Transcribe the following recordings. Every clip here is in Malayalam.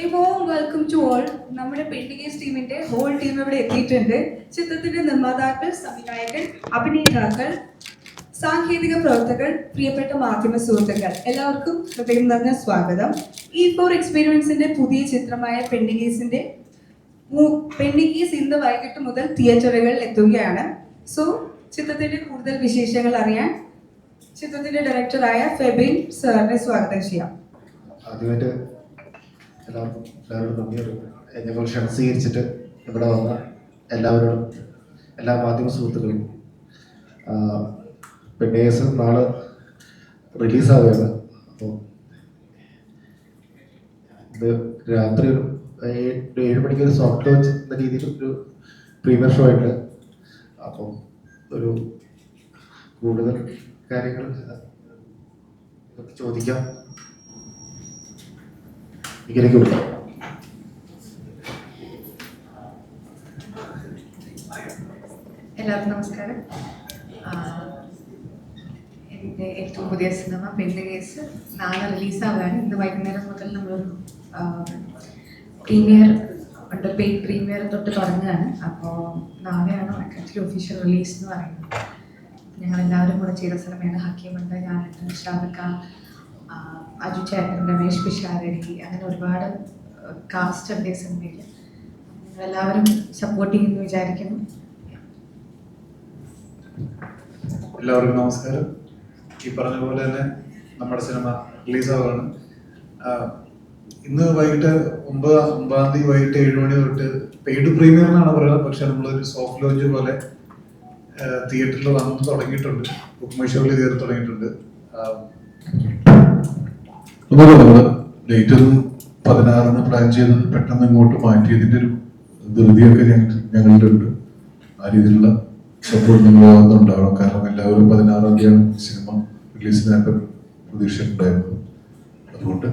A warm welcome to all. നമ്മുടെ പെയിന്റിംഗ് ടീമിന്റെ ഹോൾ ടീം ഇവിടെ എത്തിയിട്ടുണ്ട്. ചിത്രത്തിന്റെ നിർമ്മാതാക്കൾ, സംവിധായകൻ, അഭിനേതാക്കൾ, സാങ്കേതിക പ്രവർത്തകർ, പ്രിയപ്പെട്ട മാധ്യമ സുഹൃത്തുക്കൾ എല്ലാവർക്കും ഹൃദയം നിറഞ്ഞ സ്വാഗതം. E4 എക്സ്പീരിയൻസിന്റെ പുതിയ ചിത്രമായ പെയിന്റിംഗീസ് ഇന്ന് വൈകിട്ട് മുതൽ തിയേറ്ററുകളിൽ എത്തുകയാണ്. സോ ചിത്രത്തിന്റെ കൂടുതൽ വിശേഷങ്ങൾ അറിയാൻ ചിത്രത്തിന്റെ ഡയറക്ടറായ ഫെബിൻ സാറിനെ സ്വാഗതം ചെയ്യാം. ആദ്യമായിട്ട് എല്ലാവരോടും നന്ദി അറിയിക്കുന്നു. ഞങ്ങൾ ക്ഷണം സ്വീകരിച്ചിട്ട് ഇവിടെ വന്ന എല്ലാവരോടും, എല്ലാ മാധ്യമ സുഹൃത്തുക്കളും. പെണ്ണേഴ്സ് നാളെ റിലീസാവുകയാണ്. അപ്പോൾ ഇത് രാത്രി ഒരു 7 മണിക്ക് ഒരു സോഫ്റ്റ് ലോഞ്ച് എന്ന രീതിയിൽ ഒരു പ്രീമിയർ ഷോ ആയിട്ട്. അപ്പം ഒരു കൂടുതൽ കാര്യങ്ങൾ ചോദിക്കാം. ഇതിലേക്ക് വിടാം. എല്ലാവർക്കും നമസ്കാരം. എൻ്റെ ഏറ്റവും പുതിയ സിനിമ പെയിന്റിംഗീസ് നാളെ റിലീസാവുകയാണ്. ഇന്ന് വൈകുന്നേരം മുതൽ നമ്മളൊരു പ്രീമിയർ ഉണ്ട്. പെയ്ഡ് പ്രീമിയർ തൊട്ട് തുടങ്ങുകയാണ്. അപ്പോൾ നാളെയാണ് ആക്ച്വലി ഒഫീഷ്യൽ റിലീസ് എന്ന് പറയുന്നത്. ഞങ്ങളെല്ലാവരും കൂടെ ചെയ്ത സിനിമയാണ്. ഹക്കീമുണ്ട്, ഞാനുണ്ട്, ഷാദക്ക, അജു ചേട്ടൻ, രമേശ് പിഷാരടി, അങ്ങനെ ഒരുപാട് കാസ്റ്റ് ഉണ്ട് ഈ സിനിമയിൽ. നിങ്ങളെല്ലാവരും സപ്പോർട്ട് ചെയ്യുമെന്ന് വിചാരിക്കുന്നു. എല്ലാവർക്കും നമസ്കാരം. ഈ പറഞ്ഞ പോലെ തന്നെ നമ്മുടെ സിനിമ റിലീസാവുകയാണ്. ഇന്ന് വൈകിട്ട് 9-ാം തീയതി വൈകിട്ട് 7 മണി തൊട്ട് പെയ്ഡ് പ്രീമിയർ എന്നാണ് പറയുന്നത്. പക്ഷെ നമ്മളൊരു സോഫ്റ്റ് ലോഞ്ച് പോലെ തിയേറ്ററിൽ വന്ന് തുടങ്ങിയിട്ടുണ്ട്. ബുക്ക് മൈ ഷോയിൽ കയറി തുടങ്ങിയിട്ടുണ്ട്. അതുപോലെ നമ്മൾ ഡേറ്റ് 16 പ്ലാൻ ചെയ്തത് പെട്ടെന്ന് ഇങ്ങോട്ട് മാറ്റിയതിൻ്റെ ഒരു ധൃതിയൊക്കെ ഞങ്ങളുടെ ഉണ്ട്. ആ രീതിയിലുള്ള സപ്പോർട്ട് നിങ്ങൾ ഭാഗത്തുണ്ടാവണം. കാരണം എല്ലാവരും 16-ാം തീയതിയാണ് സിനിമ റിലീസിനായിട്ട് പ്രതീക്ഷ ഉണ്ടായിരുന്നത്. അതുകൊണ്ട്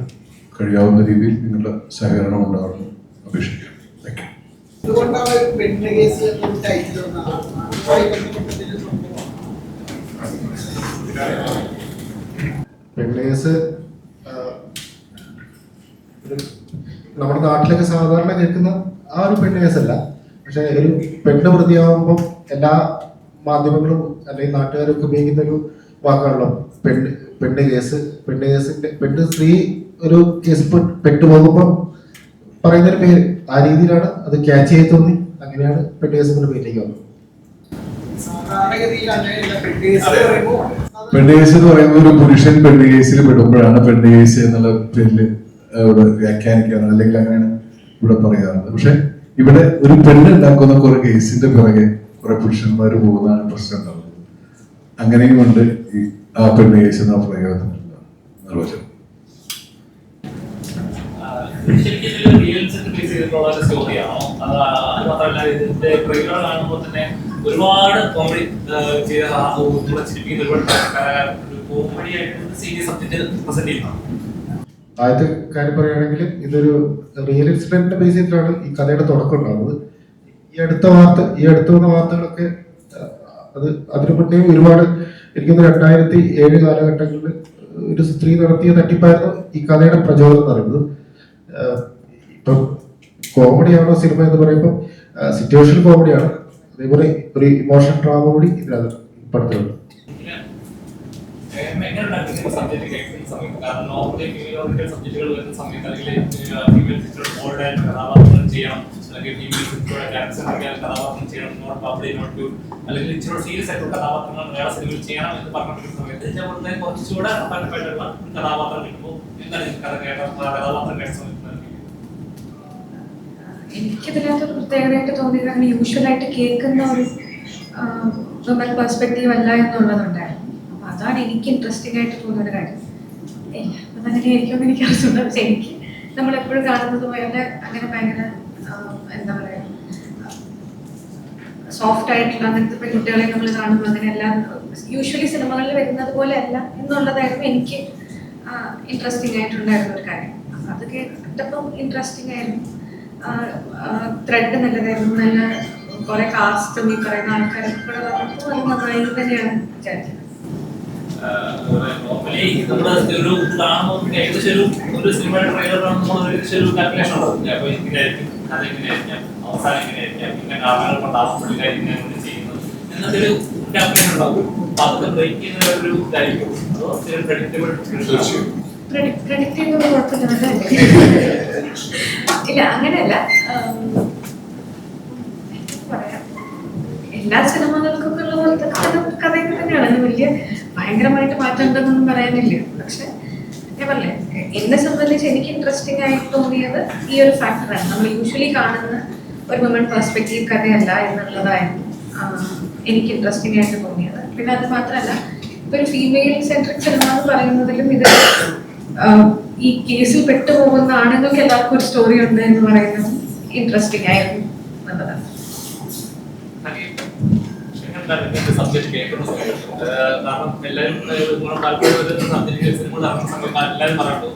കഴിയാവുന്ന രീതിയിൽ നിങ്ങളുടെ സഹകരണം ഉണ്ടാവണം അപേക്ഷിക്കുക. Thank you. പെണ്ണേഴ്സ് നമ്മുടെ നാട്ടിലൊക്കെ സാധാരണ കേൾക്കുന്ന ആ ഒരു പെണ്ണേഴ്സ് അല്ല. പക്ഷെ ഒരു പെണ്ണ് പ്രതിയാവുമ്പം എല്ലാ മാധ്യമങ്ങളും അല്ലെങ്കിൽ നാട്ടുകാരൊക്കെ ഉപയോഗിക്കുന്ന ഒരു വാക്കാണല്ലോ പെണ്ണ് കേസ്. പെണ്ണ് സ്ത്രീ ഒരു കേസ് പെട്ടുപോകുമ്പോൾ പറയുന്നൊരു പേര്. ആ രീതിയിലാണ് അത് ക്യാച്ച് ചെയ്ത് തോന്നി. അങ്ങനെയാണ് പെണ്ണേഴ്സിന്റെ പേരിലേക്ക് വന്നത്. പെണ്ണുകേസ് എന്ന് പറയുമ്പോൾ ഒരു പുരുഷൻ പെണ്ണുകേസിൽ പെടുമ്പോഴാണ് പെണ്ണുകേസ് എന്നുള്ള പേരിൽ ഇവിടെ വ്യാഖ്യാനിക്കാറുണ്ട്, അല്ലെങ്കിൽ അങ്ങനെയാണ് ഇവിടെ പറയാറുള്ളത്. പക്ഷെ ഇവിടെ ഒരു പെണ്ണ് ഉണ്ടാക്കുന്ന കുറെ കേസിന്റെ പിറകെ കുറെ പുരുഷന്മാർ പോകുന്നതാണ് പ്രശ്നം ഉണ്ടാവുന്നത്. അങ്ങനെയും ഉണ്ട് ഈ ആ പെണ്ണുകേസ് എന്ന പ്രയോഗത്തിനുള്ള നിർവചനം. ഒരുപാട് കോമഡി ചെയ്ത ചിരിപ്പിക്കുന്ന കോമഡി ആയിട്ട് സീരിയസ് സബ്ജക്ട് പ്രസന്റ് ചെയ്യുന്നതാണ്. ആദ്യത്തെ കാര്യം പറയുകയാണെങ്കിൽ ഇതൊരു റിയൽ ഇൻസിഡന്റിന്റെ ബേസ് ചെയ്തിട്ടാണ് ഈ കഥയുടെ തുടക്കം ഉണ്ടാകുന്നത്. ഈ അടുത്ത വന്ന വാർത്തകളൊക്കെ അതിനു മുന്നേ ഒരുപാട്, എനിക്കൊന്ന് 2007 കാലഘട്ടങ്ങളിൽ ഒരു സ്ത്രീ നടത്തിയ തട്ടിപ്പായിരുന്നു ഈ കഥയുടെ പ്രചോദനം എന്ന് പറയുന്നത്. ഇപ്പം കോമഡിയാണോ സിനിമ എന്ന് പറയുമ്പോൾ സിറ്റുവേഷൻ കോമഡിയാണ്. അതേപോലെ ഒരു ഇമോഷൻ ഡ്രാമ കൂടി ഇതിനകത്ത് പടത്തിലുണ്ട്. എനിക്കിതിനകത്തൊരു പ്രത്യേകതയായിട്ട് തോന്നിയത് അങ്ങനെ യൂഷ്വലായിട്ട് കേൾക്കുന്ന ഒരു വിമൻ പെർസ്പെക്റ്റീവ് അല്ല എന്നുള്ളതുണ്ടായിരുന്നു. അപ്പം അതാണ് എനിക്ക് ഇൻട്രസ്റ്റിംഗ് ആയിട്ട് തോന്നുന്നൊരു കാര്യം. അതങ്ങനെ ആയിരിക്കുമെന്ന് എനിക്ക് അറിയില്ല. പക്ഷെ എനിക്ക് നമ്മളെപ്പോഴും കാണുന്നത് പോലെ അങ്ങനെ ഭയങ്കര എന്താ പറയുക സോഫ്റ്റ് ആയിട്ടുള്ള അങ്ങനത്തെ പെൺകുട്ടികളെ നമ്മൾ കാണുമ്പോൾ അങ്ങനെയെല്ലാം യൂഷ്വലി സിനിമകളിൽ വരുന്നത് പോലെ അല്ല എന്നുള്ളതായിരുന്നു എനിക്ക് ഇൻട്രസ്റ്റിംഗ് ആയിട്ടുണ്ടായിരുന്ന ഒരു കാര്യം. അപ്പം അത് കേട്ടപ്പം ഇൻട്രസ്റ്റിംഗ് ആയിരുന്നു. ത്രെഡ് നല്ലതായിരുന്നു. നല്ല കുറെ കാസ്റ്റും ഈ പറയുന്ന ആൾക്കാരൊക്കെ കൂടെ വന്നപ്പോൾ അത് നന്നായി തന്നെയാണ് വിചാരിക്കുന്നത്. നോർമലി നമ്മുടെ ഒരു കാണുമ്പോൾ ഏകദേശം ഒരു ഒരു സിനിമയുടെ ട്രെയിലർ നമ്മൾ ഒരു കാൽക്കുലേഷൻ ഉണ്ടാവും. അപ്പോൾ ഇങ്ങനെയായിരിക്കും, കഥ ഇങ്ങനെയായിരിക്കാം, അവസാനം ഇങ്ങനെയായിരിക്കാം, ഇങ്ങനെ കാരണങ്ങൾ കൊണ്ടാകും പുള്ളിക്കാരി ഇങ്ങനെ ചെയ്യുന്നത് എന്നൊരു കാൽക്കുലേഷൻ ഉണ്ടാവും. അപ്പൊ അതൊക്കെ ബ്രേക്ക് ചെയ്യുന്ന ഒരു ഇതായിരിക്കും. അതോ പ്രെഡിക്റ്റബിൾ പ്രഡിക്റ്റ് ചെയ്യുന്നത് കുഴപ്പമില്ല. ഇല്ല, അങ്ങനെയല്ല. പറയാം, എല്ലാ സിനിമകൾക്കൊക്കെ ഉള്ള പോലത്തെ കഥയൊക്കെ തന്നെയാണ്. അത് വലിയ ഭയങ്കരമായിട്ട് മാറ്റം ഉണ്ടെന്നൊന്നും പറയാനില്ല. പക്ഷെ ഞാൻ പറഞ്ഞേ, എന്നെ സംബന്ധിച്ച് എനിക്ക് ഇൻട്രസ്റ്റിംഗ് ആയിട്ട് തോന്നിയത് ഈ ഒരു ഫാക്ടറാണ്. നമ്മൾ യൂഷ്വലി കാണുന്ന ഒരു വുമൺ പെർസ്പെക്റ്റീവ് കഥയല്ല എന്നുള്ളതായിരുന്നു എനിക്ക് ഇൻട്രസ്റ്റിംഗ് ആയിട്ട് തോന്നിയത്. പിന്നെ അത് മാത്രമല്ല, ഇപ്പൊ ഒരു ഫീമെയിൽ സെൻട്രിക് സിനിമ എന്ന് പറയുന്നതിലും ഇത് ഈ കേസിൽ പെട്ടുപോകുന്ന ആണുങ്ങൾക്ക് എല്ലാവർക്കും ഒരു സ്റ്റോറി ഉണ്ട് എന്ന് പറയുന്നത് ഇൻട്രസ്റ്റിംഗ് ആയിരുന്നു എന്നുള്ളതാണ്. സബ്ജക്ട് കേൾക്കുന്ന സമയത്ത് കാരണം എല്ലാവരും താല്പര്യം സബ്ജക്ട് സിനിമ നടക്കുന്ന സമയത്ത് എല്ലാവരും പറയുന്നു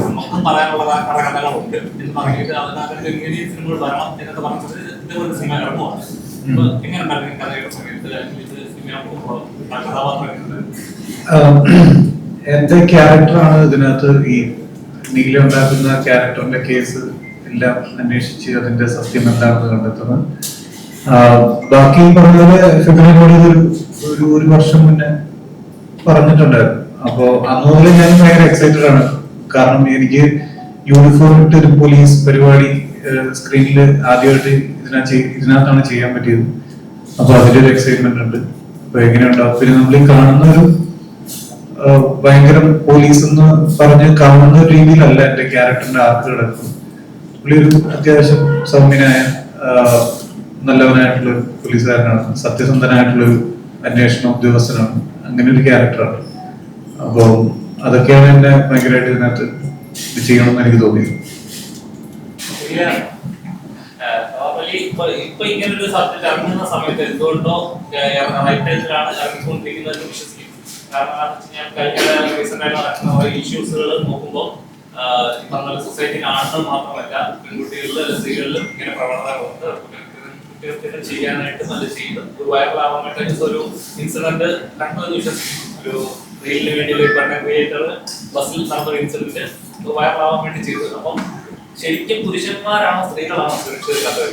നമുക്കും പറയാനുള്ള പല കഥകളുണ്ട് എന്ന് പറഞ്ഞിട്ട് അതിനകത്ത് ഇങ്ങനെ സിനിമകൾ വരണം എന്നൊക്കെ പറഞ്ഞത് ഇതുപോലെ സിനിമ ഇറങ്ങുവാണ്. അപ്പൊ എങ്ങനെ ഉണ്ടായിരുന്നു കഥയുടെ സമയത്ത് ഇത് സിനിമ കഥാപാത്രങ്ങളുണ്ട്? എന്റെ ക്യാരക്ടറാണ് ഇതിനകത്ത് ഈ നീല ഉണ്ടാക്കുന്ന ക്യാരക്ടറിന്റെ കേസ് എല്ലാം അന്വേഷിച്ച് അതിന്റെ സത്യം എന്താണെന്ന് കണ്ടെത്തുന്നത്. ബാക്കി പറഞ്ഞപോലെ ഫെബ്രുവരി ഒരു വർഷം മുന്നേ പറഞ്ഞിട്ടുണ്ടായിരുന്നു. അപ്പോ അന്ന് മുതൽ ഞാൻ ഭയങ്കര എക്സൈറ്റഡ് ആണ്. കാരണം എനിക്ക് യൂണിഫോം ഇട്ട് ഒരു പോലീസ് പരിപാടി സ്ക്രീനിൽ ആദ്യമായിട്ട് ഇതിനകത്താണ് ചെയ്യാൻ പറ്റിയത്. അപ്പൊ അതിന്റെ ഒരു എക്സൈറ്റ്മെന്റ് ഉണ്ട്. അപ്പൊ എങ്ങനെയുണ്ടാവും? പിന്നെ നമ്മൾ ഈ കാണുന്ന ഒരു ഭയങ്കര പോലീസ് എന്ന് പറഞ്ഞ് കാണുന്ന രീതിയിലല്ല എന്റെ ക്യാരക്ടറിന്റെ ആർക്ക് കിടക്കും. പുള്ളി ഒരു അത്യാവശ്യം സൗമ്യനായ നല്ലവനായിട്ടുള്ള ഒരു പോലീസുകാരനാണ്, സത്യസന്ധനായിട്ടുള്ളൊരു അന്വേഷണ ഉദ്യോഗസ്ഥനാണ്. അങ്ങനെ ഒരു ക്യാരക്ടറാണ്. അപ്പോൾ അതൊക്കെയാണ് എന്നെ ഭയങ്കരമായിട്ട് ഇതിനകത്ത് ഇത് ചെയ്യണമെന്ന് എനിക്ക് തോന്നിയത്. ഇപ്പൊ ഇങ്ങനൊരു സബ്ജക്ട് ഇറങ്ങുന്ന സമയത്ത് എന്തുകൊണ്ടോ റൈറ്റേഴ്സിലാണ് ഇറങ്ങിക്കൊണ്ടിരിക്കുന്നത് വിശ്വസിക്കും. കാരണം ഞാൻ കഴിഞ്ഞ റീസെന്റായിട്ട് നടക്കുന്ന ഇഷ്യൂസുകൾ നോക്കുമ്പോൾ പറഞ്ഞ സൊസൈറ്റിയിൽ ആണുങ്ങൾ മാത്രമല്ല പെൺകുട്ടികളിലും സ്ത്രീകളിലും ഇങ്ങനെ പ്രവണതകളുണ്ട്. കുറ്റകൃത്യങ്ങൾ ചെയ്യാനായിട്ടും അത് ചെയ്ത് ഒരു വൈറലാവാൻ വേണ്ടി ഒരു ഇൻസിഡന്റ് കണ്ടതെന്ന് വിശ്വസിക്കും. ഒരു റീലിന് വേണ്ടി ഒരു കണ്ടന്റ് ക്രിയേറ്റർ ബസ്സിൽ നടന്നൊരു ഇൻസിഡന്റ് വൈറലാവാൻ വേണ്ടി ചെയ്തത്. അപ്പം ശരിക്കും പുരുഷന്മാരാണോ സ്ത്രീകളാണോ സുരക്ഷിതരാത്തവർ?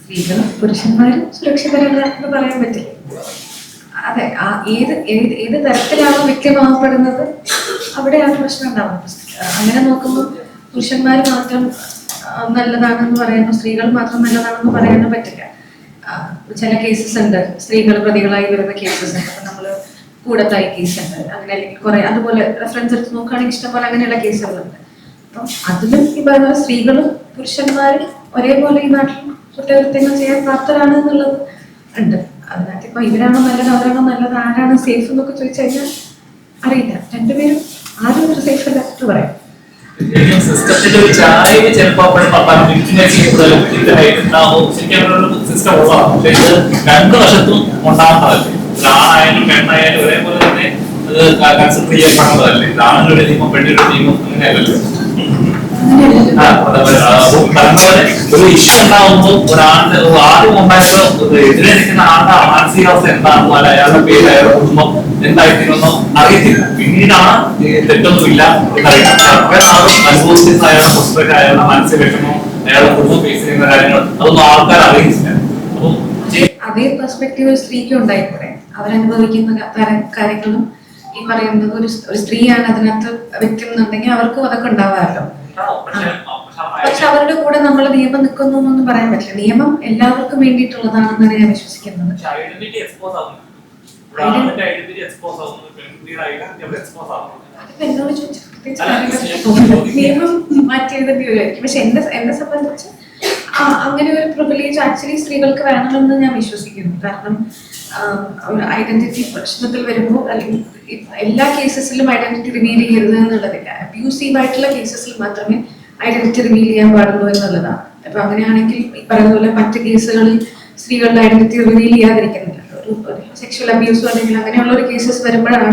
സ്ത്രീകളും പുരുഷന്മാരും സുരക്ഷിതരല്ല എന്ന് പറയാൻ പറ്റില്ല. അതെ, ഏത് തരത്തിലാണോ വ്യക്തമാകപ്പെടുന്നത് അവിടെയാണ് പ്രശ്നം ഉണ്ടാവുന്നത്. അങ്ങനെ നോക്കുമ്പോൾ പുരുഷന്മാർ മാത്രം നല്ലതാണെന്ന് പറയാനോ സ്ത്രീകൾ മാത്രം നല്ലതാണെന്ന് പറയാനോ പറ്റില്ല. ചില കേസസ് ഉണ്ട്, സ്ത്രീകൾ പ്രതികളായി വരുന്ന കേസസ് ഉണ്ട്. അപ്പൊ നമ്മള് കൂടത്തായി കേസുണ്ട്, അങ്ങനെ അല്ലെങ്കിൽ കുറെ അതുപോലെ റെഫറൻസ് എടുത്ത് നോക്കുകയാണെങ്കിൽ ഇഷ്ടംപോലെ അങ്ങനെയുള്ള കേസുകളുണ്ട്. അപ്പം അതിലും ഈ പറയുന്ന സ്ത്രീകളും പുരുഷന്മാരും ഒരേപോലെ ഈ നാട്ടിൽ കുറ്റകൃത്യങ്ങൾ ചെയ്യാൻ പ്രാപ്തരാണ് എന്നുള്ളത് ഉണ്ട്. അതിനകത്ത് ഇപ്പൊ ഇവരാണോ നല്ലത് അവരാണോ നല്ലത് ആരാണ് സേഫ് എന്നൊക്കെ ചോദിച്ചു കഴിഞ്ഞാൽ അറിയില്ല. രണ്ടുപേരും ആരും ഒരു സേഫ് അല്ല എന്ന് പറയാം. സിസ്റ്റത്തിന്റെ ഒരു ചായവ് ചിലപ്പോൾ സിസ്റ്റം ഉള്ളതാണ്. പക്ഷെ ഇത് രണ്ടു വശത്തും ഉണ്ടാകുന്നതല്ലേ. ആണായാലും പെണ്ണായാലും ഒരേപോലെ തന്നെ അത് കൺസിഡർ ചെയ്യപ്പെടുന്നതല്ലേ. ആണുങ്ങളുടെ നിയമം പെണ്ണിന്റെ നിയമം അങ്ങനെയല്ലല്ലോ. ഒരു ഇഷ്യൂ ഉണ്ടാകുമ്പോൾ ഒരാളുടെ ആദ്യം ഉണ്ടായത് എതിരെ നിൽക്കുന്ന ആളുടെ മാനസികാവസ്ഥ എന്താണെന്നോ അല്ല അയാളുടെ പേര് അയാളുടെ കുടുംബം എന്തായിത്തീരുന്നോ അറിയത്തില്ല. പിന്നീടാണ് തെറ്റൊന്നുമില്ല എന്നറിയുന്നത്. അനുഭവിച്ചിരുന്ന അയാളുടെ പുസ്തകം അയാളുടെ മനസ്സിൽ വിഷമോ അയാളുടെ കുടുംബം ഫേസ് ചെയ്യുന്ന കാര്യങ്ങൾ അതൊന്നും ആൾക്കാർ അറിയില്ല. അപ്പം അതേ പെർസ്പെക്റ്റീവ് ഒരു സ്ത്രീക്ക് ഉണ്ടായിക്കൂടെ? അവരനുഭവിക്കുന്ന കാര്യങ്ങളും ഈ പറയുന്നത് ഒരു സ്ത്രീയാണ് അതിനകത്ത് വ്യക്തി എന്നുണ്ടെങ്കിൽ അവർക്കും അതൊക്കെ ഉണ്ടാവാമല്ലോ. പക്ഷെ അവരുടെ കൂടെ നമ്മൾ നിയമം നിൽക്കുന്നു എന്നൊന്നും പറയാൻ പറ്റില്ല. നിയമം എല്ലാവർക്കും വേണ്ടിയിട്ടുള്ളതാണെന്നാണ് ഞാൻ വിശ്വസിക്കുന്നത്. അതിപ്പോ എന്നോട് ചോദിച്ചു നിയമം മാറ്റിയെഴുതേണ്ടി വരുമായിരിക്കും. പക്ഷെ എന്നെ സംബന്ധിച്ച് അങ്ങനെ ഒരു പ്രിവിലേജ് ആക്ച്വലി സ്ത്രീകൾക്ക് വേണമെന്ന് ഞാൻ വിശ്വസിക്കുന്നു. കാരണം ഒരു ഐഡന്റിറ്റി പ്രശ്നത്തിൽ വരുമ്പോൾ അല്ലെങ്കിൽ എല്ലാ കേസസിലും ഐഡന്റിറ്റി റിവീൽ ചെയ്യരുത് എന്നുള്ളതില്ല. അബ്യൂസീവ് ആയിട്ടുള്ള കേസസിൽ മാത്രമേ ഐഡന്റിറ്റി റിവീൽ ചെയ്യാൻ പാടുള്ളൂ എന്നുള്ളതാണ്. അപ്പൊ അങ്ങനെയാണെങ്കിൽ ഈ പറയുന്ന പോലെ മറ്റ് കേസുകളിൽ സ്ത്രീകളുടെ ഐഡന്റിറ്റി റിവീൽ ചെയ്യാതിരിക്കുന്നില്ല. ഒരു സെക്ഷൽ അബ്യൂസോ അല്ലെങ്കിൽ അങ്ങനെയുള്ള ഒരു കേസസ് വരുമ്പോഴാണ്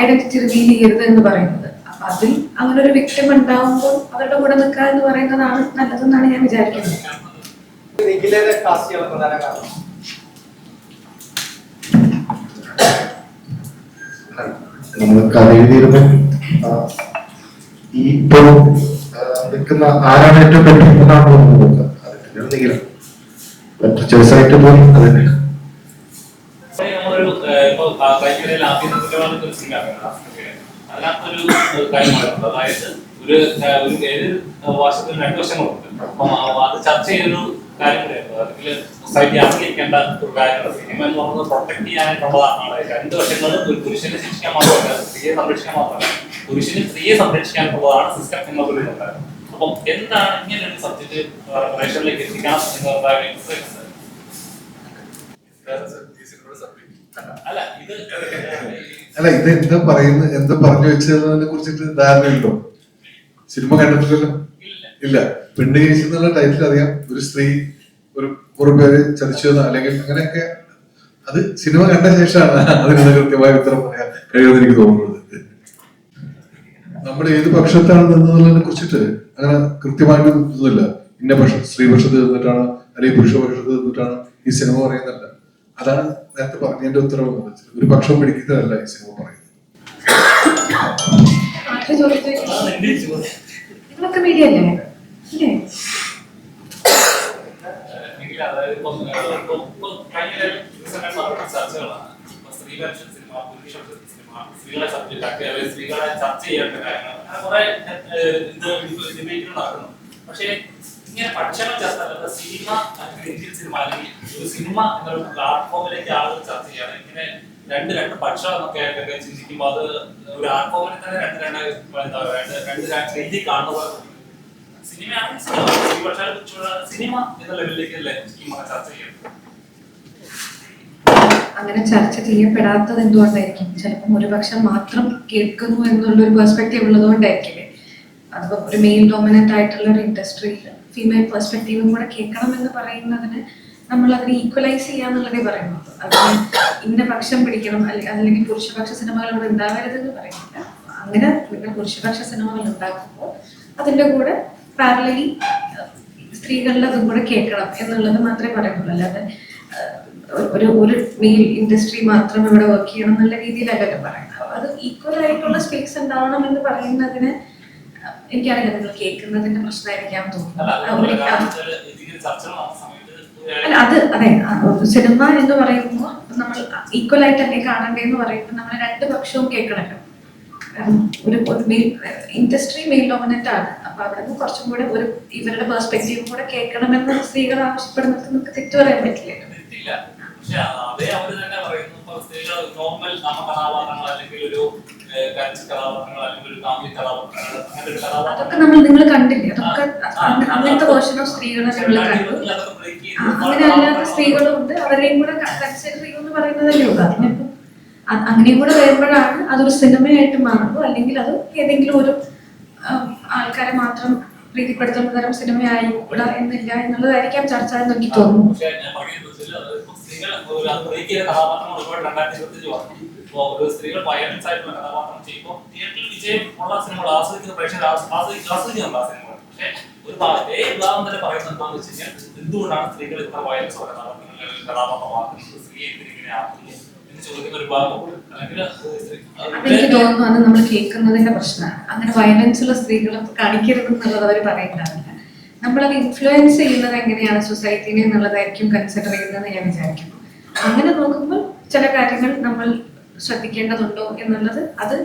ഐഡന്റിറ്റി റിവീൽ ചെയ്യരുത് എന്ന് പറയുന്നത്. അപ്പൊ അതിൽ അങ്ങനെ ഒരു വിക്ടിം ഉണ്ടാവുമ്പോൾ അവരുടെ കൂടെ നിൽക്കുക എന്ന് പറയുന്നതാണ് നല്ലതെന്നാണ് ഞാൻ വിചാരിക്കുന്നത്. നമ്മൾ കഥ എഴുതിയിരുമ്പോൾ ഈ ഇപ്പോഴും നിൽക്കുന്ന ആരാണ് ഏറ്റവും ബെറ്റർ എന്നാണ് നമ്മൾ നോക്കുക. അതിന്റെ എന്തെങ്കിലും ബെറ്റർ ചോയ്സ് ആയിട്ട് പോയി അത് തന്നെ. അതിനകത്തൊരു കാര്യമാണ്, അതായത് ഒരു ഏത് വർഷത്തിൽ 2 വർഷങ്ങളുണ്ട്. അപ്പം അത് ചർച്ച ചെയ്തൊരു കാര്യം കൂടെയായിരുന്നു. അല്ലെങ്കിൽ സൊസൈറ്റി അംഗീകരിക്കേണ്ട ഒരു കാര്യമാണ്. സിനിമ എന്ന് പറയുന്നത് പ്രൊട്ടക്ട് ചെയ്യാനായിട്ടുള്ളതാണ്. 2 വർഷങ്ങൾ ഒരു പുരുഷനെ ശിക്ഷിക്കാൻ മാത്രമല്ല, സ്ത്രീയെ സംരക്ഷിക്കാൻ മാത്രമല്ല, പുരുഷന് സ്ത്രീയെ സംരക്ഷിക്കാനുള്ളതാണ് സിസ്റ്റം എന്നൊരു ഉണ്ടായിരുന്നു. അപ്പം എന്താണ് ഇങ്ങനെ ഒരു സബ്ജക്ട് പ്രേക്ഷകരിലേക്ക് എത്തിക്കണം എന്നുള്ള അല്ല, ഇത് എന്താ പറഞ്ഞു വെച്ചതിനെ കുറിച്ചിട്ട് ധാരണയുണ്ടോ? സിനിമ കണ്ടിട്ടില്ലല്ലോ. ഇല്ല. പെണ്ണ് കേസ് എന്നുള്ള ടൈറ്റിൽ അറിയാം. ഒരു സ്ത്രീ ഒരു 100 പേര് ചതിച്ചു അല്ലെങ്കിൽ അങ്ങനെയൊക്കെ. അത് സിനിമ കണ്ട ശേഷമാണ് അതിനുള്ള കൃത്യമായ ഉത്തരം പറയാൻ കഴിയുമെന്ന് എനിക്ക് തോന്നുന്നത്. നമ്മൾ ഏത് പക്ഷത്താണ് നിന്നതിനെ കുറിച്ചിട്ട് അങ്ങനെ കൃത്യമായിട്ട് ഇതൊന്നുമില്ല. ഇന്ന സ്ത്രീപക്ഷത്ത് നിന്നിട്ടാണ് അല്ലെങ്കിൽ പുരുഷപക്ഷത്ത് നിന്നിട്ടാണ് ഈ സിനിമ പറയുന്നതല്ല. അതാണ് നേരത്തെ പറഞ്ഞതിന്റെ ഉത്തരവ്. ഒരു പക്ഷം പിടിക്കുന്നതല്ല ഈ സിനിമ പറയുന്നത്. നിങ്ങളൊക്കെ മീഡിയ അല്ലേ? സ്ത്രീകളെ സബ്ജക്റ്റ് സ്ത്രീകളെ ചർച്ച ചെയ്യേണ്ട കാര്യങ്ങൾ കുറെ ഡിബേറ്റുകൾ നടക്കുന്നു. പക്ഷേ ഇങ്ങനെ പക്ഷങ്ങൾ ചേർത്തല്ല സിനിമ, ഇന്ത്യൻ സിനിമ അല്ലെങ്കിൽ ഒരു സിനിമ എന്നൊരു പ്ലാറ്റ്ഫോമിലേക്ക് ആളുകൾ ചർച്ച ചെയ്യാണ്. ഇങ്ങനെ രണ്ട് പക്ഷം എന്നൊക്കെ ചിന്തിക്കുമ്പോൾ അത് ഒരു ആർട്ട്ഫോമിനെ തന്നെ രണ്ട് രീതി കാണുന്ന സിനിമയാണ്. സിനിമ എന്ന ലെവലിലേക്ക് ചർച്ച ചെയ്യുന്നത്. അങ്ങനെ ചർച്ച ചെയ്യപ്പെടാത്തത് എന്തുകൊണ്ടായിരിക്കും? ചിലപ്പം ഒരു പക്ഷം മാത്രം കേൾക്കുന്നു എന്നുള്ളൊരു പെർസ്പെക്റ്റീവ് ഉള്ളതുകൊണ്ടായിരിക്കില്ലേ? അതിപ്പോ ഒരു മെയിൽ ഡോമിനന്റ് ആയിട്ടുള്ള ഒരു ഇൻഡസ്ട്രിയിൽ ഫീമെയിൽ പെർസ്പെക്റ്റീവും കൂടെ കേൾക്കണം എന്ന് പറയുന്നതിന് നമ്മൾ അതിനെ ഈക്വലൈസ് ചെയ്യാന്നുള്ളതേ പറയുന്നത്. അതിന് ഇന്ന പക്ഷം പിടിക്കണം അല്ലെങ്കിൽ പുരുഷപക്ഷ സിനിമകൾ ഇവിടെ ഉണ്ടാവരുതെന്ന് പറയുന്നില്ല. അങ്ങനെ പുരുഷപക്ഷ സിനിമകൾ ഉണ്ടാക്കുമ്പോൾ അതിൻ്റെ കൂടെ പാരലലി സ്ത്രീകളിൽ അതും കൂടെ കേൾക്കണം എന്നുള്ളത് മാത്രമേ പറയുന്നുള്ളൂ. അല്ലാതെ ഒരു മെയിൽ ഇൻഡസ്ട്രി മാത്രം ഇവിടെ വർക്ക് ചെയ്യണം എന്നുള്ള രീതിയിലല്ലല്ലോ പറയുന്നത്. അത് ഈക്വൽ ആയിട്ടുള്ള സ്പേസ് ഉണ്ടാവണം എന്ന് പറയുന്നതിന് എനിക്കറിയില്ല, നിങ്ങൾ കേൾക്കുന്നതിന്റെ പ്രശ്നമായിരിക്കാം തോന്നുന്നു. അല്ല, അത് അതെ, സിനിമ എന്ന് പറയുമ്പോൾ നമ്മൾ ഈക്വൽ ആയിട്ട് തന്നെ കാണണ്ടേന്ന് പറയുമ്പോൾ നമ്മൾ 2 പക്ഷവും കേൾക്കണല്ലോ. ഒരു മെയിൽ ഇൻഡസ്ട്രി മെയിൽ ഡോമിനന്റ് ആണ്. അപ്പൊ അവിടെ നിന്ന് കുറച്ചും കൂടെ ഒരു ഇവരുടെ പെർസ്പെക്റ്റീവും കൂടെ കേൾക്കണമെന്ന് സ്ത്രീകൾ ആവശ്യപ്പെടുന്നത് നമുക്ക് തെറ്റു പറയാൻ പറ്റില്ലല്ലോ. പക്ഷെ അതേ അവര് തന്നെ പറയുന്നു, സ്ത്രീകൾ നോർമൽ കഥാപാത്രങ്ങൾ അല്ലെങ്കിൽ ഒരു കഥാപാത്രങ്ങൾ അല്ലെങ്കിൽ ഒരു കാമുകി കഥാപാത്രങ്ങൾ അങ്ങനെ ഒരു കഥാപാത്രം നിങ്ങൾ കണ്ടില്ലേ? അതൊക്കെ അങ്ങനത്തെ വേർഷൻ ഓഫ് സ്ത്രീകളെ നിങ്ങൾ കണ്ടു. അങ്ങനെ അല്ലാത്ത സ്ത്രീകളും ഉണ്ട്. അവരെയും കൂടെ കൺസിഡർ ചെയ്യുമെന്ന് പറയുന്നതല്ലേ ഉള്ളൂ. അതിനിപ്പം അങ്ങനെയും കൂടെ വരുമ്പോഴാണ് അതൊരു സിനിമയായിട്ട് മാറുമ്പോൾ, അല്ലെങ്കിൽ അത് ഏതെങ്കിലും ഒരു ആൾക്കാരെ മാത്രം പ്രീതിപ്പെടുത്തുന്ന തരം സിനിമയായിക്കൂടാ എന്നില്ല എന്നുള്ളതായിരിക്കാം ചർച്ച എന്ന് എനിക്ക് തോന്നുന്നു. സ്ത്രീകൾ വയലൻസ് ആയിട്ടുള്ള കഥാപാത്രം ചെയ്യുമ്പോൾ തിയേറ്ററിൽ വിജയം ഉള്ള സിനിമകൾ ആസ്വദിക്കുന്ന പ്രേക്ഷകർ ആസ്വദിക്കുന്നുണ്ട് ആ സിനിമകൾ. പക്ഷെ ഒരു വിഭാഗം തന്നെ പറയുന്നത് എന്താണെന്ന് വെച്ച് കഴിഞ്ഞാൽ, എന്തുകൊണ്ടാണ് സ്ത്രീകൾ ഇത്ര വയലൻസ് ഉള്ള കഥാപാത്രമാക്കുന്നത്, സ്ത്രീയെ ഇങ്ങനെ ആക്കുന്നു എന്ന് ചോദിക്കുന്ന ഒരു ഭാഗം. എനിക്ക് തോന്നുന്നു അത് നമ്മൾ കേൾക്കുന്നതിന്റെ പ്രശ്നമാണ്. അങ്ങനെ വയലൻസ് ഉള്ള സ്ത്രീകൾ കാണിക്കരുത് എന്നുള്ളത് അവർ പറയുന്നുണ്ടാവില്ല. നമ്മളത് ഇൻഫ്ലുവൻസ് ചെയ്യുന്നത് എങ്ങനെയാണ് സൊസൈറ്റിനെ എന്നുള്ളതായിരിക്കും കൺസിഡർ ചെയ്യുന്നതെന്ന് ഞാൻ വിചാരിക്കുന്നു. അങ്ങനെ നോക്കുമ്പോൾ ചില കാര്യങ്ങൾ നമ്മൾ ശ്രദ്ധിക്കേണ്ടതുണ്ടോ എന്നുള്ളത് അത്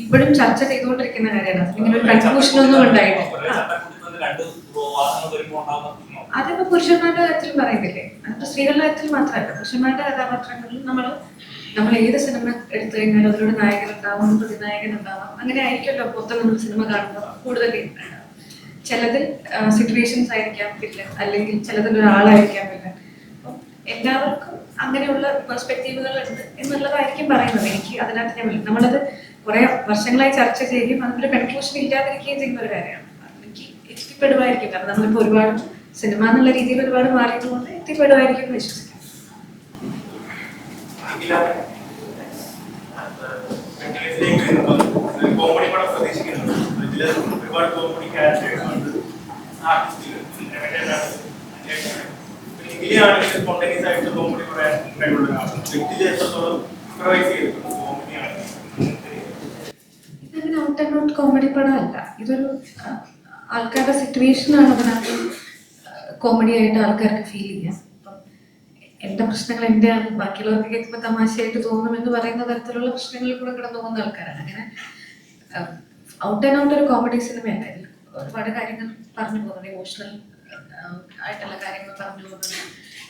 ഇപ്പോഴും ചർച്ച ചെയ്തുകൊണ്ടിരിക്കുന്ന കാര്യമാണ്. അതിങ്ങനെ ഒരു കൺക്ലൂഷൻ ഒന്നും ഉണ്ടായിട്ടില്ല. അതിപ്പോ പുരുഷന്മാരുടെ കാര്യത്തിൽ പറയുന്നില്ലേ? അതിപ്പോ സ്ത്രീകളുടെ കാര്യത്തിൽ മാത്രമല്ല, പുരുഷന്മാരുടെ കഥാപാത്രങ്ങളിൽ നമ്മൾ ഏത് സിനിമ എടുത്തു കഴിഞ്ഞാലും അതിലൂടെ നായകൻ ഉണ്ടാവാം, പ്രതിനായകൻ ഉണ്ടാവാം. അങ്ങനെ ആയിരിക്കുമല്ലോ മൊത്തം നമ്മൾ സിനിമ കാണുമ്പോൾ കൂടുതൽ ചിലതിൽ സിറ്റുവേഷൻസ് ആയിരിക്കാം വില്ലൻ, അല്ലെങ്കിൽ ചിലതിൽ ഒരാളായിരിക്കാം വില്ലൻ. അപ്പം എല്ലാവർക്കും അങ്ങനെയുള്ള പെർസ്പെക്റ്റീവുകൾ ഉണ്ട് എന്നുള്ളതായിരിക്കും പറയുന്നത്. എനിക്ക് അതിനകത്ത് നമ്മളത് കുറെ വർഷങ്ങളായി ചർച്ച ചെയ്യുകയും അതിനൊരു കൺക്ലൂഷൻ ഇല്ലാതിരിക്കുകയും ചെയ്യുന്ന ഒരു കാര്യമാണ്. എനിക്ക് എത്തിപ്പെടുമായിരിക്കും, കാരണം നമ്മളിപ്പോൾ ഒരുപാട് സിനിമ എന്നുള്ള രീതിയിൽ ഒരുപാട് മാറിയതുകൊണ്ട് എത്തിപ്പെടുമായിരിക്കും എന്ന് വിശ്വസിക്കാം. കോമഡി പടം പ്രതീക്ഷിക്കുന്നുണ്ട്. ഇതിൽ ഒരുപാട് കോമഡി ക്യാരക്ടേഴ്സ് ഉണ്ട്. ഇങ്ങനെയാണെങ്കിൽ സ്പോണ്ടേനിയസ് ആയിട്ട് കോമഡി പറയാൻ കഴിവുള്ളതാണ്. വ്യക്തിയിൽ എത്രത്തോളം ഇംപ്രവൈസ് ചെയ്തിട്ടുണ്ട് കോമഡിയാണ്. ഔട്ട് കോമഡി പടമല്ല. ഇതൊരു ആൾക്കാരുടെ സിറ്റുവേഷനാണ് അതിനകത്ത് കോമഡി ആയിട്ട് ആൾക്കാർക്ക് ഫീൽ ചെയ്യാം. അപ്പം എൻ്റെ പ്രശ്നങ്ങൾ എൻ്റെയാണ്, ബാക്കിയുള്ളവർക്ക് കേൾക്കുമ്പോൾ തമാശയായിട്ട് തോന്നും എന്ന് പറയുന്ന തരത്തിലുള്ള പ്രശ്നങ്ങളിൽ കൂടെ കിടന്നു പോകുന്ന ആൾക്കാരാണ്. അങ്ങനെ ഔട്ട് ആൻഡ് ഔട്ട് ഒരു കോമഡി സിനിമയല്ല. ഇതിൽ ഒരുപാട് കാര്യങ്ങൾ പറഞ്ഞു പോകുന്നത്, ഇമോഷണൽ ആയിട്ടുള്ള കാര്യങ്ങൾ പറഞ്ഞു പോകുന്നത്,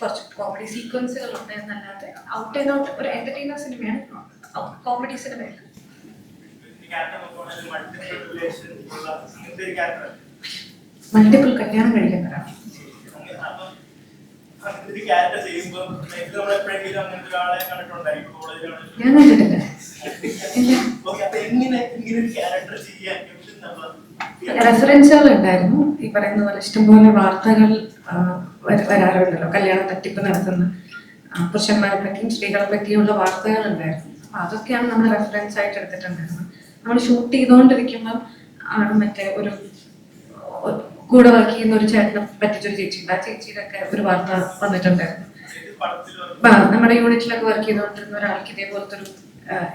കുറച്ച് കോമഡി സീക്വൻസുകൾ ഉണ്ട് എന്നല്ലാതെ ഔട്ട് ആൻഡ് ഔട്ട് ഒരു എന്റർടൈനർ സിനിമയാണ്, കോമഡി സിനിമയല്ല. മൾട്ടിപ്പിൾ കല്യാണം കഴിക്കുന്നവരാണ്. ഞാൻ കണ്ടിട്ടില്ല. റെഫറൻസുകൾ ഉണ്ടായിരുന്നു. ഈ പറയുന്ന പോലെ ഇഷ്ടംപോലെ വാർത്തകൾ വരാറുണ്ടല്ലോ, കല്യാണ തട്ടിപ്പ് നടത്തുന്ന പുരുഷന്മാരെ പറ്റിയും സ്ത്രീകളെ പറ്റിയുള്ള വാർത്തകൾ ഉണ്ടായിരുന്നു. അപ്പൊ അതൊക്കെയാണ് നമ്മൾ റെഫറൻസ് ആയിട്ട് എടുത്തിട്ടുണ്ടായിരുന്നത്. നമ്മൾ ഷൂട്ട് ചെയ്തുകൊണ്ടിരിക്കുമ്പോൾ ആണ് മറ്റേ ഒരു കൂടെ വർക്ക് ചെയ്യുന്ന ഒരു ചേട്ടനെ പറ്റിച്ചൊരു ചേച്ചിയുണ്ട്. ആ ചേച്ചിയുടെ ഒക്കെ ഒരു വാർത്ത വന്നിട്ടുണ്ടായിരുന്നു. നമ്മുടെ യൂണിറ്റിലൊക്കെ വർക്ക് ചെയ്തുകൊണ്ടിരുന്ന ഒരാൾക്ക് ഇതേപോലത്തെ ഒരു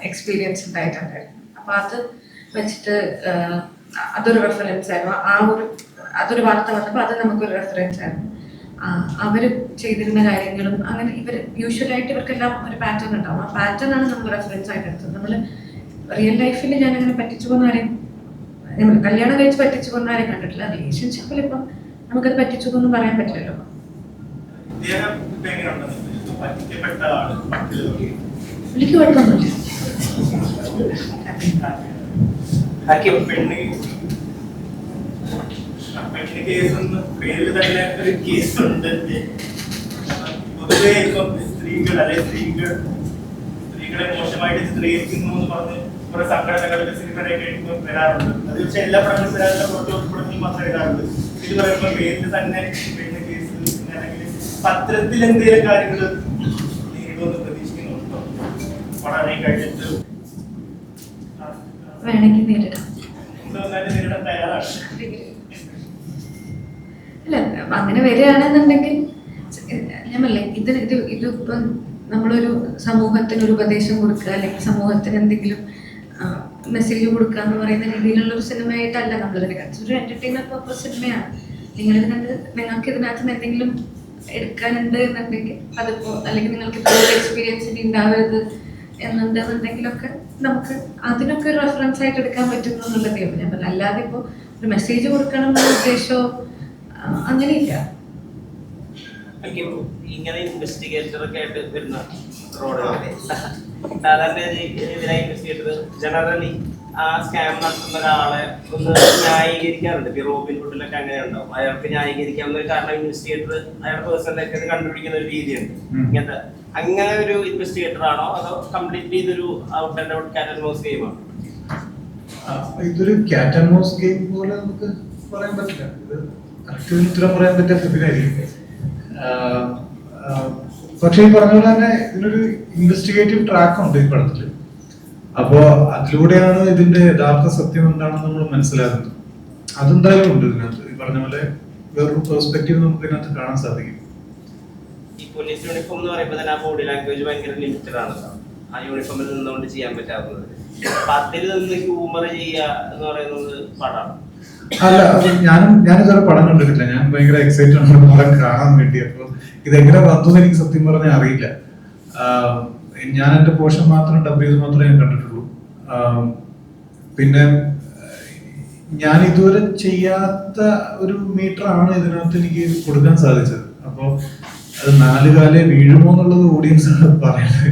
എക്സ്പീരിയൻസ് ഉണ്ടായിട്ടുണ്ടായിരുന്നു. അപ്പൊ അത് വെച്ചിട്ട് അതൊരു റെഫറൻസ് ആയിരുന്നു. അതൊരു വാർത്ത വന്നപ്പോൾ അത് നമുക്കൊരു റെഫറൻസ് ആയിരുന്നു. അവർ ചെയ്തിരുന്ന കാര്യങ്ങളും അങ്ങനെ ഇവർ യൂഷ്വലായിട്ട് ഇവർക്കെല്ലാം ഒരു പാറ്റേൺ ഉണ്ടാവും. ആ പാറ്റേൺ ആണ് നമ്മൾ റെഫറൻസ് ആയിട്ട് എടുത്തത്. നമ്മൾ റിയൽ ലൈഫിൽ ഞാൻ അങ്ങനെ പറ്റിച്ചു പോകുന്നാരെയും, നമ്മൾ കല്യാണം കഴിച്ച് പറ്റിച്ചു പോകുന്നാരെയും കണ്ടിട്ടില്ല. റിലേഷൻഷിപ്പിൽ ഇപ്പം നമുക്കത് പറ്റിച്ചു എന്നൊന്നും പറയാൻ പറ്റില്ലല്ലോ. എനിക്ക് കുഴപ്പമൊന്നുമില്ല. സ്ത്രീകളെ മോശമായിട്ട് ചിത്രീകരിക്കുന്നു എന്ന് പറഞ്ഞ് കുറെ സംഘടനകളുടെ സിനിമയൊക്കെ വരാറുണ്ട്. അത് പക്ഷേ എല്ലാ പടങ്ങളും വരാറുള്ള പ്രോട്ടോകോളുകളിൽ മാത്രമേ വരാറുള്ളൂ. ഇത് പറയുമ്പോൾ പേരിൽ തന്നെ പെണ്ണ് കേസ് അല്ലെങ്കിൽ പത്രത്തിൽ എന്തെങ്കിലും കാര്യങ്ങൾ നേരിടുമെന്ന് പ്രതീക്ഷിക്കുന്നുണ്ടോ? പഠനം കഴിഞ്ഞിട്ട് വേണമെങ്കിൽ നേരിടാം. നേരിടാൻ തയ്യാറാണ്. അല്ല, അങ്ങനെ വരികയാണെന്നുണ്ടെങ്കിൽ ഞാൻ പറയില്ലേ, ഇതിപ്പം നമ്മളൊരു സമൂഹത്തിന് ഒരു ഉപദേശം കൊടുക്കുക അല്ലെങ്കിൽ സമൂഹത്തിന് എന്തെങ്കിലും മെസ്സേജ് കൊടുക്കുക എന്ന് പറയുന്ന രീതിയിലുള്ളൊരു സിനിമയായിട്ടല്ല നമ്മളിതിനെ കാണിച്ചത്. ഒരു എന്റർടൈനർ പർപ്പസ് സിനിമയാണ്. നിങ്ങൾക്ക് ഇതിനകത്ത് നിന്ന് എന്തെങ്കിലും എടുക്കാനുണ്ട് എന്നുണ്ടെങ്കിൽ അതിപ്പോൾ, അല്ലെങ്കിൽ നിങ്ങൾക്ക് ഇപ്പോൾ എക്സ്പീരിയൻസ് ഇനി ഉണ്ടാവരുത് എന്നുണ്ടെന്നുണ്ടെങ്കിലൊക്കെ നമുക്ക് അതിനൊക്കെ ഒരു റെഫറൻസ് ആയിട്ട് എടുക്കാൻ പറ്റുന്നു എന്നുള്ളതേ ഉള്ളൂ. ഞാൻ പറഞ്ഞു, അല്ലാതെ ഇപ്പോൾ ഒരു മെസ്സേജ് കൊടുക്കണം എന്നുള്ള ഉദ്ദേശമോ അങ്ങനെയില്ല. ഇങ്ങനെ ഇൻവെസ്റ്റിഗേറ്റർ ഒക്കെ ആയിട്ട് വരുന്ന റോഡുകളിൽ സാധാരണ ഇതിനായി ഇൻവെസ്റ്റിഗേറ്റർ ജനറലി ആ സ്കാം നടത്തുന്ന ഒരാളെ ഒന്ന് ന്യായീകരിക്കാറുണ്ട്. ഇപ്പൊ റോബിൻ ഹുഡിലൊക്കെ അങ്ങനെ ഉണ്ടാവും. അയാൾക്ക് ന്യായീകരിക്കാവുന്ന ഒരു കാരണം ഇൻവെസ്റ്റിഗേറ്റർ അയാളുടെ പേഴ്സണലൊക്കെ അത് കണ്ടുപിടിക്കുന്ന ഒരു രീതിയുണ്ട്. ഇങ്ങനത്തെ അങ്ങനെ ഒരു ഇൻവെസ്റ്റിഗേറ്റർ ആണോ അതോ കംപ്ലീറ്റ്ലി ഇതൊരു ഔട്ട് ആൻഡ് ഔട്ട് കാറ്റ് ആൻഡ് മൗസ് ഗെയിമാണോ? ഇതൊരു കാറ്റ് ആൻഡ് മൗസ് ഗെയിം പോലെ നമുക്ക് പറയാൻ പറ്റില്ല. ഇത് കറക്റ്റ് ഉത്തരം പറയാൻ പറ്റാത്ത കാര്യമായിരിക്കും. പക്ഷെ ഈ പറഞ്ഞ പോലെ തന്നെ ഇതിനൊരു ഇൻവെസ്റ്റിഗേറ്റീവ് ട്രാക്ക് ഉണ്ട് ഈ പടത്തില്. അപ്പോ അതിലൂടെയാണ് ഇതിന്റെ യഥാർത്ഥ സത്യം എന്താണെന്ന് നമ്മൾ മനസ്സിലാക്കുന്നത്. അതെന്തായാലും ഉണ്ട് ഇതിനകത്ത്. ഈ പറഞ്ഞ പോലെ വേറൊരു പെർസ്പെക്റ്റീവ് നമുക്ക് ഇതിനകത്ത് കാണാൻ സാധിക്കും. ഈ പോലീസ് യൂണിഫോം എന്ന് പറയുമ്പോൾ തന്നെ ആ ബോഡി ലാംഗ്വേജ് ഭയങ്കര ലിമിറ്റഡ് ആണല്ലോ. ആ യൂണിഫോമിൽ നിന്നുകൊണ്ട് ചെയ്യാൻ പറ്റാത്തത്. അപ്പൊ അതിൽ നിന്ന് ഹ്യൂമർ ചെയ്യുക എന്ന് പറയുന്നത് പാടാണ്. അല്ല, ഞാനിതുവരെ പടം കണ്ടിട്ടില്ല. ഞാൻ ഭയങ്കര എക്സൈറ്റഡ് ആണ് പടം കാണാൻ വേണ്ടി. അപ്പൊ ഇതെങ്ങനെ വന്നു എനിക്ക് സത്യം പറഞ്ഞാൽ അറിയില്ല. ഞാൻ എന്റെ പോർഷൻ മാത്രം ഡബ് ചെയ്ത് മാത്രമേ ഞാൻ കണ്ടിട്ടുള്ളൂ. പിന്നെ ഞാൻ ഇതുവരെ ചെയ്യാത്ത ഒരു മീറ്റർ ആണ് ഇതിനകത്ത് എനിക്ക് കൊടുക്കാൻ സാധിച്ചത്. അപ്പൊ അത് 4 കാലേ വീഴുമോ എന്നുള്ളത് ഓഡിയൻസ് പറയുന്നത്.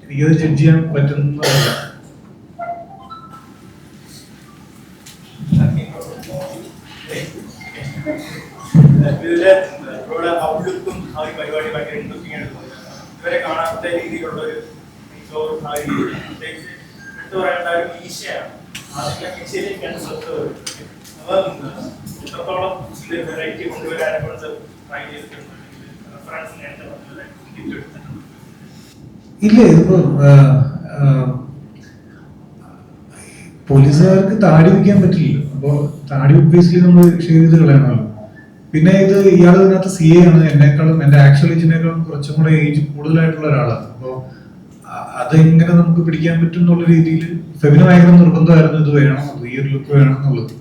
എനിക്കത് ജഡ്ജ് ചെയ്യാൻ പറ്റുന്നതല്ല. ഇതിലെ ഔട്ട്ലുക്കും ആ ഒരു പരിപാടി ഭയങ്കര ഇൻട്രസ്റ്റിംഗ് ആണ് തോന്നുന്നത്. ഇവരെ കാണാത്ത രീതിയിലുള്ള ഒരു എടുത്തു പറയേണ്ട ഒരു ഈശയാണ്. ആദ്യം ഈശയിലേക്കാണ് ശ്രദ്ധ വരുന്നത്. അപ്പം എത്രത്തോളം ഇത് വെറൈറ്റി കൊണ്ടുവരാനെ കൊണ്ട് ട്രൈ ചെയ്തിട്ടുണ്ട്. റെഫറൻസ് നേരത്തെ പറഞ്ഞത് ഇല്ല, ഇതിപ്പോ പോലീസുകാർക്ക് താടി വയ്ക്കാൻ പറ്റില്ല. അപ്പോ താടി ഒബ്വിയസ്ലി നമ്മൾ ഷേവ് ചെയ്ത് കളയണമല്ലോ. പിന്നെ ഇത് ഇയാൾ ഇതിനകത്ത് CA ആണ്. എന്നെക്കാളും എന്റെ ആക്ച്വൽ ഏജിനേക്കാളും കുറച്ചും കൂടെ ഏജ് കൂടുതലായിട്ടുള്ള ഒരാളാണ്. അപ്പോൾ അതെങ്ങനെ നമുക്ക് പിടിക്കാൻ പറ്റും എന്നുള്ള രീതിയിൽ ഫെമിന ഭയങ്കര നിർബന്ധമായിരുന്നു, ഇത് വേണം, ഈ ഒരു ലുക്ക് വേണം എന്നുള്ളത്.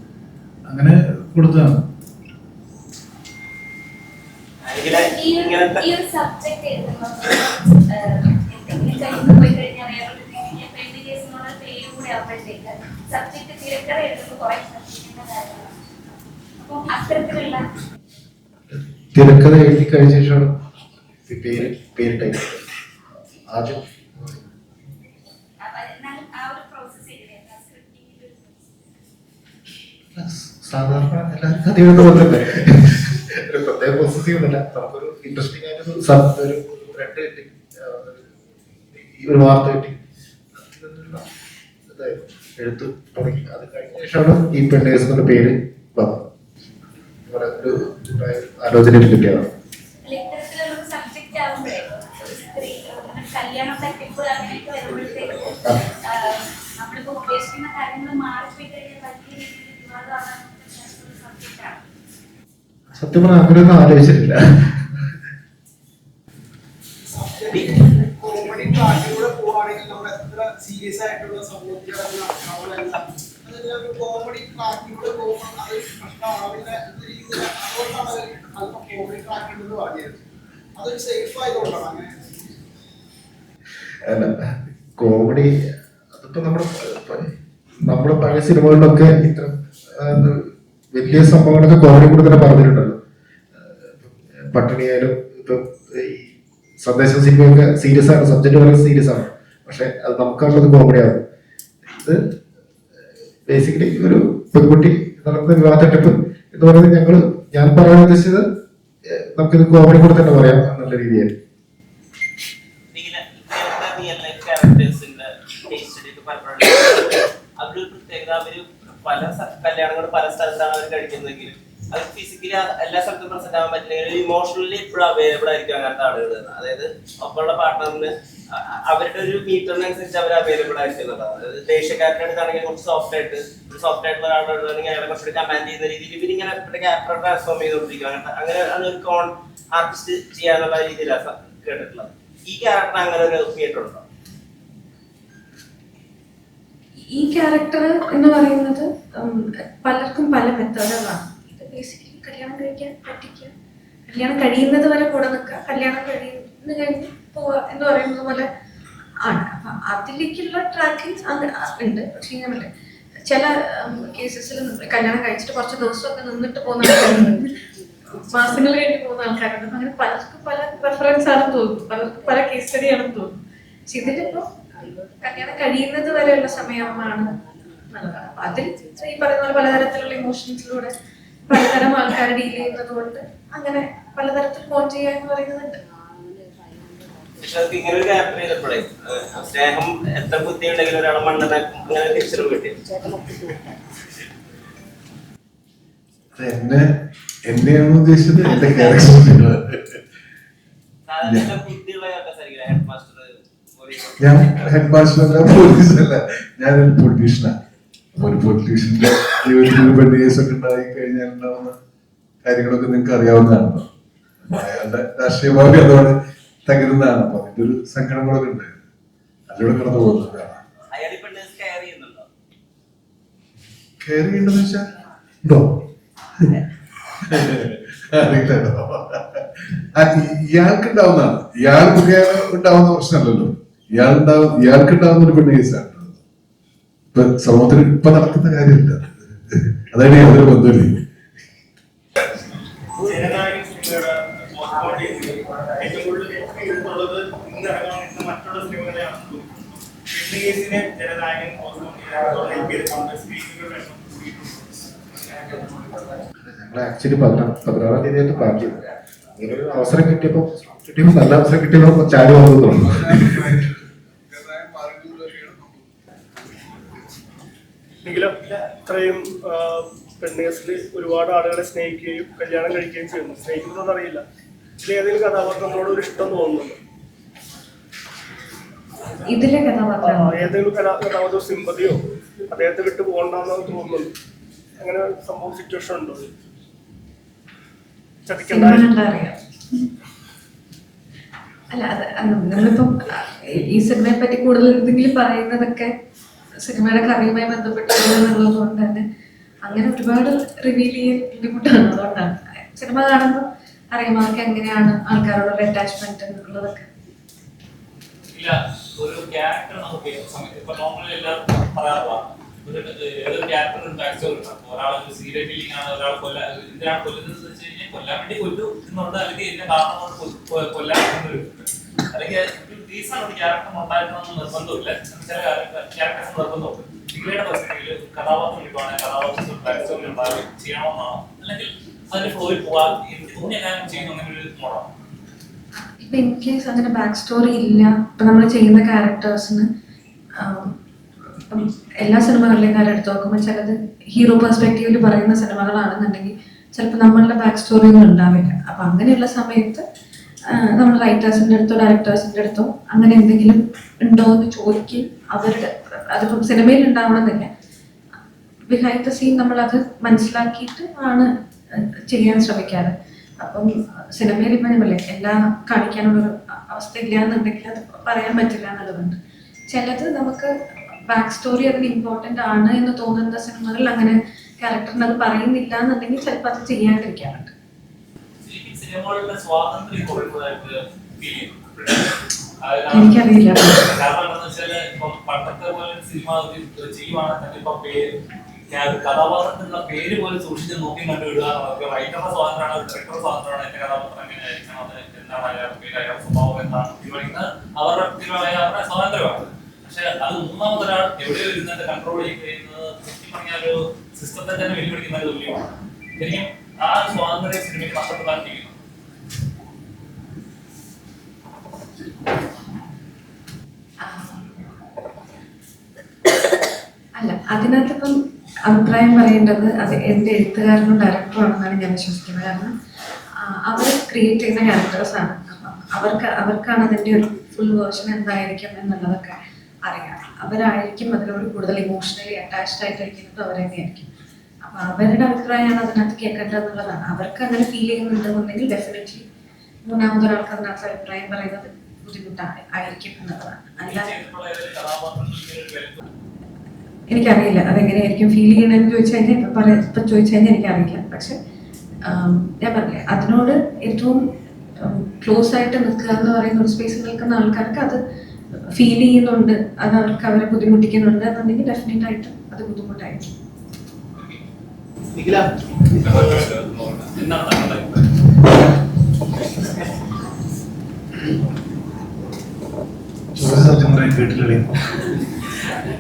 അങ്ങനെ കൊടുത്തതാണ്. ഈ ഒരു സബ്ജക്ട് കഴിഞ്ഞു പോയി കഴിഞ്ഞാൽ വേറൊരു പെണ്ണ് കേസിനുള്ള പേരും കൂടെ ആവുമ്പോഴത്തേക്ക് സബ്ജക്ട് തിരക്കഥ എഴുതുമ്പോൾ കുറെ ശ്രദ്ധിക്കുന്ന കാര്യമാണ്. അപ്പം അത്തരത്തിലുള്ള തിരക്കഥ എഴുതി കഴിഞ്ഞ ശേഷമാണ് പേര് ടൈപ്പ് ആദ്യം ആ ഒരു പ്രോസസ് എങ്ങനെയാണ് സ്ക്രിപ്റ്റിംഗിന്റെ ഒരു സാധാരണ എല്ലാവരും കഥ എഴുതുന്ന പോലെ തന്നെ ഒരു പ്രത്യേക പ്രോസസ് ചെയ്യുന്നില്ല. നമുക്കൊരു ഇൻട്രസ്റ്റിംഗ് ആയിട്ട് ഒരു ത്രെഡ് കിട്ടി, ഒരു വാർത്ത കിട്ടി, എഴുത്ത് തുടങ്ങി. അത് കഴിഞ്ഞ ശേഷമാണ് ഈ പെണ്ണേഴ്സ് എന്നുള്ള പേര് വന്നത്. ഒരു ആലോചനയിൽ കിട്ടിയതാണ്. ഇത്തരത്തിലുള്ള സബ്ജക്റ്റ് ആവുമ്പോഴേ ഒരു സ്ത്രീ കല്യാണം തട്ടിപ്പ് അങ്ങനെയൊക്കെ വരുമ്പോഴത്തേക്ക് നമ്മളിപ്പോ ഉദ്ദേശിക്കുന്ന കാര്യങ്ങൾ മാറിപ്പോയി കഴിഞ്ഞാൽ വലിയ രീതിയിൽ വിവാദമാകാൻ സബ്ജക്റ്റാണ്. സത്യം പറഞ്ഞാൽ അങ്ങനെയൊന്നും ആലോചിച്ചിട്ടില്ല. കോമഡി ട്രാക്കിലൂടെ പോവുകയാണെങ്കിൽ നമ്മൾ എത്ര സീരിയസ് ആയിട്ടുള്ള സമൂഹത്തിലല്ല കോമഡി ട്രാക്കിലൂടെ പോകുമ്പോൾ അത് പ്രശ്നമാവില്ല എന്ന രീതിയിൽ അതുകൊണ്ടാണ് അല്പം കോമഡി ട്രാക്കിലെന്ന് പറഞ്ഞത്. അതൊരു സേഫ് ആയതുകൊണ്ടാണ് അങ്ങനെ. അല്ല, കോമഡി അതിപ്പോ നമ്മുടെ പഴയ സിനിമകളിലൊക്കെ ഇത്ര വലിയ സംഭവങ്ങളൊക്കെ കോമഡി കൂടെ തന്നെ പറഞ്ഞിട്ടുണ്ടല്ലോ. പട്ടിണിയായാലും ഇപ്പൊ ഈ സന്ദേശം സിനിമയൊക്കെ സീരിയസ് ആണ്, സബ്ജക്ട് വളരെ സീരിയസ് ആണ്, പക്ഷെ അത് നമുക്കുള്ളത് കോമഡിയാണ്. ഇത് ബേസിക്കലി ഒരു പെൺകുട്ടി നടന്ന വിവാഹ തട്ടിപ്പ് എന്ന് പറയുന്നത് ഞാൻ പറയാൻ ഉദ്ദേശിച്ചത് നമുക്കിത് കോമഡി കൂടെ തന്നെ പറയാം എന്നുള്ള രീതിയിൽ. അവരൊരു പ്രത്യേകത, അവര് പല കല്യാണങ്ങളും പല സ്ഥലത്താണ് അവർ കഴിക്കുന്നതെങ്കിലും അത് ഫിസിക്കലി എല്ലാ സ്ഥലത്തും പ്രസന്റ് ആവാൻ പറ്റില്ലെങ്കിൽ ഇമോഷണലി എപ്പോഴും അവൈലബിൾ ആയിരിക്കും അങ്ങനത്തെ ആളുകൾ. അതായത് ഒപ്പമുള്ള പാർട്ട്ണറിന് അവരുടെ ഒരു മീറ്ററിനനുസരിച്ച് അവർ അവൈലബിൾ ആയിരിക്കുന്നുണ്ടാവും. അതായത് ദേഷ്യക്കാരുടെ അടുത്താണെങ്കിൽ കുറച്ച് സോഫ്റ്റ് ആയിട്ടുള്ള ഒരാളുടെ അയാളെ കുറച്ചുകൂടി കമാൻഡ് ചെയ്യുന്ന രീതിയിൽ ഇവരിങ്ങനെ ക്യാരക്ടർ ട്രാൻസ്ഫോം ചെയ്തുകൊണ്ടിരിക്കും. അങ്ങനെ ഒരു കോൺ ആർട്ടിസ്റ്റ് ചെയ്യാന്നുള്ള രീതിയിലാണ് കേട്ടിട്ടുള്ളത്. ഈ ക്യാരക്ടർ അങ്ങനെ ഒരു തിയേറ്ററുണ്ടോ? ഈ ക്യാരക്ടർ എന്ന് പറയുന്നത് പലർക്കും പല മെത്തേഡുകളാണ്. ഇത് ബേസിക്കലി കല്യാണം കഴിക്കാൻ പറ്റിക്കുക, കല്യാണം കഴിയുന്നത് വരെ കൂടെ നിൽക്കുക, കല്യാണം കഴിഞ്ഞ് പോവുക എന്ന് പറയുന്നത് പോലെ ആണ്. അപ്പൊ അതിലേക്കുള്ള ട്രാക്കിംഗ് ഉണ്ട്. പക്ഷേ ഞാൻ ചില കേസസിൽ കല്യാണം കഴിച്ചിട്ട് കുറച്ച് ദിവസമൊക്കെ നിന്നിട്ട് പോകുന്ന ആൾക്കാരുണ്ട്, മാസങ്ങൾ കഴിഞ്ഞ് പോകുന്ന ആൾക്കാരുണ്ട്. അങ്ങനെ പലർക്കും പല റെഫറൻസ് ആണെന്ന് തോന്നുന്നു, പലർക്കും പല കേസ് സ്റ്റഡി ആണെന്ന് തോന്നുന്നു. പക്ഷെ ഇതിലിപ്പോ കല്യാണം കഴിയുന്നത് വരെയുള്ള സമയമാണ് നല്ലതാണ്. അതിൽ ഈ പറയുന്ന പോലെ പലതരത്തിലുള്ള ഇമോഷൻസിലൂടെ പലതരം ആൾക്കാർ ഡീൽ ചെയ്യുന്നത് കൊണ്ട് അങ്ങനെ പലതരത്തിൽ ഫോൺ ചെയ്യുക എന്ന് പറയുന്നുണ്ട്. ഇങ്ങനെ ഒരു ക്യാരക്ടർ ചെയ്തപ്പോഴേ സ്നേഹം എത്ര ബുദ്ധി ഉണ്ടെങ്കിലും ഒരാളെ മണ്ഡലം അങ്ങനെ തിരിച്ചറിവ് കിട്ടി. എന്നെയാണ് ഉദ്ദേശിച്ചത്, എന്റെ ക്യാരക്ടർ. സാധാരണ ബുദ്ധിയുള്ള ഹെഡ് മാസ്റ്റർ, ഞാൻ ഹെഡ് മാസ്റ്റർ അല്ല, പോലീസ് അല്ല, ഞാനൊരു പൊളിറ്റീഷ്യനാണ്. ഒരു പൊളിറ്റീഷ്യന്റെ ജീവിതത്തിൽ പെണ്ണ് കേസൊക്കെ ഉണ്ടായി കഴിഞ്ഞാൽ ഉണ്ടാവുന്ന കാര്യങ്ങളൊക്കെ നിങ്ങൾക്ക് അറിയാവുന്നതാണല്ലോ. അയാളുടെ രാഷ്ട്രീയ ഭാവി അതോടെ തകരുന്നതാണ്. അപ്പൊ അതിന്റെ ഒരു സങ്കടങ്ങളൊക്കെ ഉണ്ട്, അതിലൂടെ കടന്നു പോകുന്നതാണ്. കെയർ ചെയ്യണ്ടെന്ന് വെച്ചാൽ ഉണ്ടോ അറിയില്ലല്ലോ. ഇയാൾക്ക് ഉണ്ടാവുന്നതാണ്, ഇയാൾ മുഖേന ഉണ്ടാവുന്ന പ്രശ്നമല്ലല്ലോ. ഇയാൾക്ക് ഉണ്ടാവുന്ന ഒരു പെണ്ണ് കേസാണ്. ഇപ്പൊ സമൂഹത്തിൽ ഇപ്പൊ നടക്കുന്ന കാര്യമില്ല, അതായത് യാതൊരു ബന്ധമില്ല. ഞങ്ങൾ ആക്ച്വലി 16-ാം തീയതിയായിട്ട് പ്ലാൻ ചെയ്തു. ഇങ്ങനെ ഒരു അവസരം കിട്ടിയപ്പോ നല്ല അവസരം കിട്ടിയപ്പോ ചാടി വന്നു. എങ്കിലും ഇത്രയും പെണ്ണേഴ്സിൽ ഒരുപാട് ആളുകളെ സ്നേഹിക്കുകയും കല്യാണം കഴിക്കുകയും ചെയ്യുന്നു. സ്നേഹിക്കുന്നതെന്ന് അറിയില്ല, ഏതെങ്കിലും കഥാപാത്രങ്ങളോട് ഒരു ഇഷ്ടം തോന്നുന്നുണ്ട്? ഇതിലെ കഥാപാത്രം ഏതെങ്കിലും കഥാപാത്ര സിമ്പതിയോ അദ്ദേഹത്തെ വിട്ടു പോകണ്ടെന്ന് തോന്നുന്നുണ്ട്? അങ്ങനെ സംഭവം സിറ്റുവേഷൻ ഉണ്ടോ? അല്ല അത് നമ്മളിപ്പം ഈ സിനിമയെ പറ്റി കൂടുതൽ എന്തെങ്കിലും പറയുന്നതൊക്കെ സിനിമയുടെ കഥയുമായി ബന്ധപ്പെട്ടുള്ളത് കൊണ്ട് തന്നെ അങ്ങനെ ഒരുപാട് റിവീൽ ചെയ്യാൻ ബുദ്ധിമുട്ടാണ്. അതുകൊണ്ടാണ് സിനിമ കാണുമ്പോൾ അറിയാം അവർക്ക് എങ്ങനെയാണ് ആൾക്കാരോടുള്ള അറ്റാച്ച്മെന്റ് എന്നുള്ളതൊക്കെ. ഇല്ല, ഒരു ക്യാരക്ടർ നമുക്ക് സമയത്ത് ഇപ്പൊ നോർമലി എല്ലാവരും പറയാറുള്ള ഏതൊരു ക്യാരക്ടറിന് ബാക്ക് സ്റ്റോറി ഉണ്ടാവും. ഒരാൾ സീരിയൽ കില്ലിംഗ് ആണ്, ഒരാൾ എന്തിനാണ് കൊല്ലുന്നത് വെച്ച് കഴിഞ്ഞാൽ കൊല്ലാൻ വേണ്ടി കൊല്ലു എന്നുണ്ട്, അല്ലെങ്കിൽ ഇതിന്റെ കാരണം കൊണ്ട് കൊല്ലാൻ എന്നൊരു അല്ലെങ്കിൽ റീസൺ ഒരു ക്യാരക്ടർ ഉണ്ടാക്കണമെന്ന് നിർബന്ധമില്ല. ചില ക്യാരക്ടേഴ്സ് നിർബന്ധമുണ്ട്. നിങ്ങളുടെ പെർസ്പെക്റ്റീവില് കഥാപാത്രം കിട്ടുവാണെങ്കിൽ കഥാപാത്രത്തിന് ബാക്ക് സ്റ്റോറി ഉണ്ടാവുകയും ചെയ്യണമെന്നാണോ, അല്ലെങ്കിൽ അതിന്റെ ഫ്ലോയിൽ പോകാൻ എനിക്ക് തോന്നിയ കാര്യം ചെയ്യുന്ന അങ്ങനെ ഒരു മോഡാണ്? ഇപ്പൊ ഇൻ കേസ് അങ്ങനെ ബാക്ക് സ്റ്റോറി ഇല്ല, ഇപ്പൊ നമ്മൾ ചെയ്യുന്ന ക്യാരക്ടേഴ്സിന് എല്ലാ സിനിമകളിലെയും കാര്യം എടുത്ത് നോക്കുമ്പോൾ ചിലത് ഹീറോ പെർസ്പെക്റ്റീവിൽ പറയുന്ന സിനിമകളാണെന്നുണ്ടെങ്കിൽ ചിലപ്പോൾ നമ്മളുടെ ബാക്ക് സ്റ്റോറി ഒന്നും ഉണ്ടാവില്ല. അപ്പൊ അങ്ങനെയുള്ള സമയത്ത് നമ്മൾ റൈറ്റേഴ്സിന്റെ അടുത്തോ ഡയറക്ടേഴ്സിന്റെ അടുത്തോ അങ്ങനെ എന്തെങ്കിലും ഉണ്ടോ എന്ന് ചോദിക്കുകയും അവരുടെ അതിപ്പം സിനിമയിൽ ഉണ്ടാവണമെന്നില്ല, ബിഹൈൻഡ് ദ സീൻ നമ്മളത് മനസ്സിലാക്കിയിട്ട് ആണ് ചെയ്യാൻ ശ്രമിക്കാറ്. അപ്പം സിനിമയിൽ ഇപ്പം ഞാൻ പറയില്ലേ എല്ലാം കാണിക്കാനുള്ളൊരു അവസ്ഥ ഇല്ല എന്നുണ്ടെങ്കിൽ അത് പറയാൻ പറ്റില്ല എന്നുള്ളതുണ്ട്. ചിലത് നമുക്ക് ബാക്ക് സ്റ്റോറി അതിന് ഇമ്പോർട്ടൻ്റ് ആണ് എന്ന് തോന്നുന്ന സിനിമകളിൽ അങ്ങനെ ക്യാരക്ടറിന് അത് പറയുന്നില്ല എന്നുണ്ടെങ്കിൽ ചിലപ്പോൾ അത് ചെയ്യാണ്ടിരിക്കാറുണ്ട്. എനിക്കറിയില്ല. കാരണം എന്താണെന്ന് വെച്ചാല് ഇപ്പം പണ്ടത്തെ പോലെ സിനിമ ചെയ്യുവാണെങ്കിൽ ഇപ്പൊ കഥാപാത്രത്തിനുള്ള പേര് പോലും സൂക്ഷിച്ച് നോക്കി കണ്ടുവിടുക. റൈറ്ററുടെ സ്വാതന്ത്ര്യമാണ്, ഡയറക്ടറുടെ സ്വാതന്ത്ര്യമാണ്, എന്റെ കഥാപാത്രം എങ്ങനെയായിരിക്കണം, അത് എന്താണ് അയാളുടെ പേര്, അയാളുടെ സ്വഭാവം എന്താണ് തീരുമാനിക്കുന്നത് അവരുടെ സ്വാതന്ത്ര്യമാണ്. പക്ഷെ അത് മൂന്നാമതൊരാൾ എവിടെയോ ഇരുന്നിട്ട് കൺട്രോൾ ചെയ്യുന്നത് ശരിക്കും പറഞ്ഞാൽ ഒരു സിസ്റ്റത്തെ തന്നെ വെല്ലുവിളിക്കുന്നത് തുല്യമാണ്. ശരിക്കും ആ സ്വാതന്ത്ര്യം സിനിമയ്ക്ക് നഷ്ടപ്പെടാൻ ചെയ്യുന്നു. അല്ല, അതിനകത്തിപ്പം അഭിപ്രായം പറയേണ്ടത് അത് എൻ്റെ എഴുത്തുകാരനും ഡയറക്ടറും ആണെന്നാണ് ഞാൻ വിശ്വസിക്കുന്നത്. കാരണം അവർ ക്രിയേറ്റ് ചെയ്യുന്ന ക്യാരക്ടേഴ്സാണ്. അപ്പം അവർക്കാണ് അതിൻ്റെ ഒരു ഫുൾ വേർഷൻ എന്തായിരിക്കും എന്നുള്ളതൊക്കെ അറിയാം. അവരായിരിക്കും അതിനോട് കൂടുതൽ ഇമോഷണലി അറ്റാച്ച്ഡ് ആയിട്ടിരിക്കുന്നത് അവർ തന്നെയായിരിക്കും. അപ്പം അവരുടെ അഭിപ്രായമാണ് അതിനകത്ത് കേൾക്കേണ്ടത് എന്നുള്ളതാണ്. അവർക്ക് അങ്ങനെ ഫീൽ ചെയ്യുന്നുണ്ടെന്നുണ്ടെങ്കിൽ ഡെഫിനറ്റ്ലി മൂന്നാമതൊരാൾക്ക് അതിനകത്ത് അഭിപ്രായം പറയുന്നത് ബുദ്ധിമുട്ടാണ് ആയിരിക്കും എന്നുള്ളതാണ്. അല്ലാതെ എനിക്കറിയില്ല അതെങ്ങനെയായിരിക്കും ഫീൽ ചെയ്യണമെന്ന് ചോദിച്ചു കഴിഞ്ഞാൽ ഇപ്പം ചോദിച്ചു കഴിഞ്ഞാൽ എനിക്കറിയില്ല. പക്ഷെ ഞാൻ പറഞ്ഞില്ലേ അതിനോട് ഏറ്റവും ക്ലോസ് ആയിട്ട് നിൽക്കുക എന്ന് പറയുന്ന ഒരു സ്പേസിൽ നിൽക്കുന്ന ആൾക്കാർക്ക് അത് ഫീൽ ചെയ്യുന്നുണ്ട്, അത് അവർക്ക് അവരെ ബുദ്ധിമുട്ടിക്കുന്നുണ്ട് എന്നുണ്ടെങ്കിൽ ഡെഫിനറ്റ് ആയിട്ട് അത് ബുദ്ധിമുട്ടായിരിക്കും.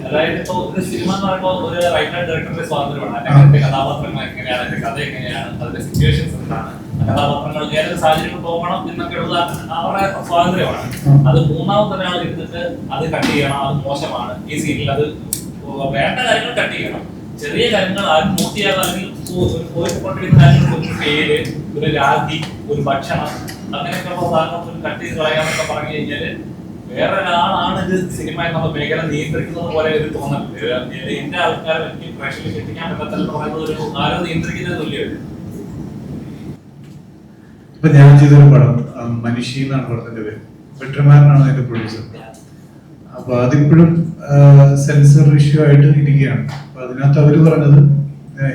അതായത് ഇപ്പൊ ഒരു സിനിമ എന്ന് പറയുമ്പോൾ ഒരു റൈറ്റർ ഡയറക്ടറുടെ സ്വാതന്ത്ര്യമാണ്. അതിന്റെ കഥാപാത്രങ്ങൾ എങ്ങനെയാണ്, അതിന്റെ കഥ എങ്ങനെയാണ്, അതിന്റെ സിറ്റുവേഷൻസ് എന്താണ്, കഥാപാത്രങ്ങൾ ഏതൊരു സാഹചര്യം പോകണം എന്നൊക്കെ ഉള്ള അവരുടെ സ്വാതന്ത്ര്യമാണ്. അത് മൂന്നാമതൊരാൾ ഇരുന്നിട്ട് അത് കട്ട് ചെയ്യണം, അത് മോശമാണ്, ഈ സീനിൽ അത് വേണ്ട കാര്യങ്ങൾ കട്ട് ചെയ്യണം, ചെറിയ കാര്യങ്ങൾ ആരും നോട്ട് ചെയ്യാതെ അല്ലെങ്കിൽ പോയിക്കൊണ്ടിരിക്കുന്ന കാര്യങ്ങൾക്ക് ഒരു പേര്, ഒരു രാജ്ഞി, ഒരു ഭക്ഷണം, അങ്ങനെയൊക്കെയുള്ള സാധനങ്ങൾ കട്ട് ചെയ്ത് കളയാന്നൊക്കെ പറഞ്ഞു കഴിഞ്ഞാല് വേറൊരാളാണ് ഇത് സിനിമ എന്നുള്ള മേഖല നിയന്ത്രിക്കുന്നത് പോലെ ഒരു തോന്നൽ. എന്റെ ആൾക്കാരെ എനിക്ക് പ്രേക്ഷകരിൽ എത്തിക്കാൻ പറ്റത്തില്ല എന്ന് പറയുന്നത് ഒരു ആരോ നിയന്ത്രിക്കുന്നത് തുല്യമല്ല. ഇപ്പൊ ഞാൻ ചെയ്തൊരു പടം മനുഷ്യ എന്നാണ് പടത്തിന്റെ പേര്, വെട്രിമാരനാണ് അതിന്റെ പ്രൊഡ്യൂസർ. അപ്പൊ അതിപ്പോഴും സെൻസർ ഇഷ്യൂ ആയിട്ട് ഇരിക്കുകയാണ്. അപ്പൊ അതിനകത്ത് അവര് പറഞ്ഞത്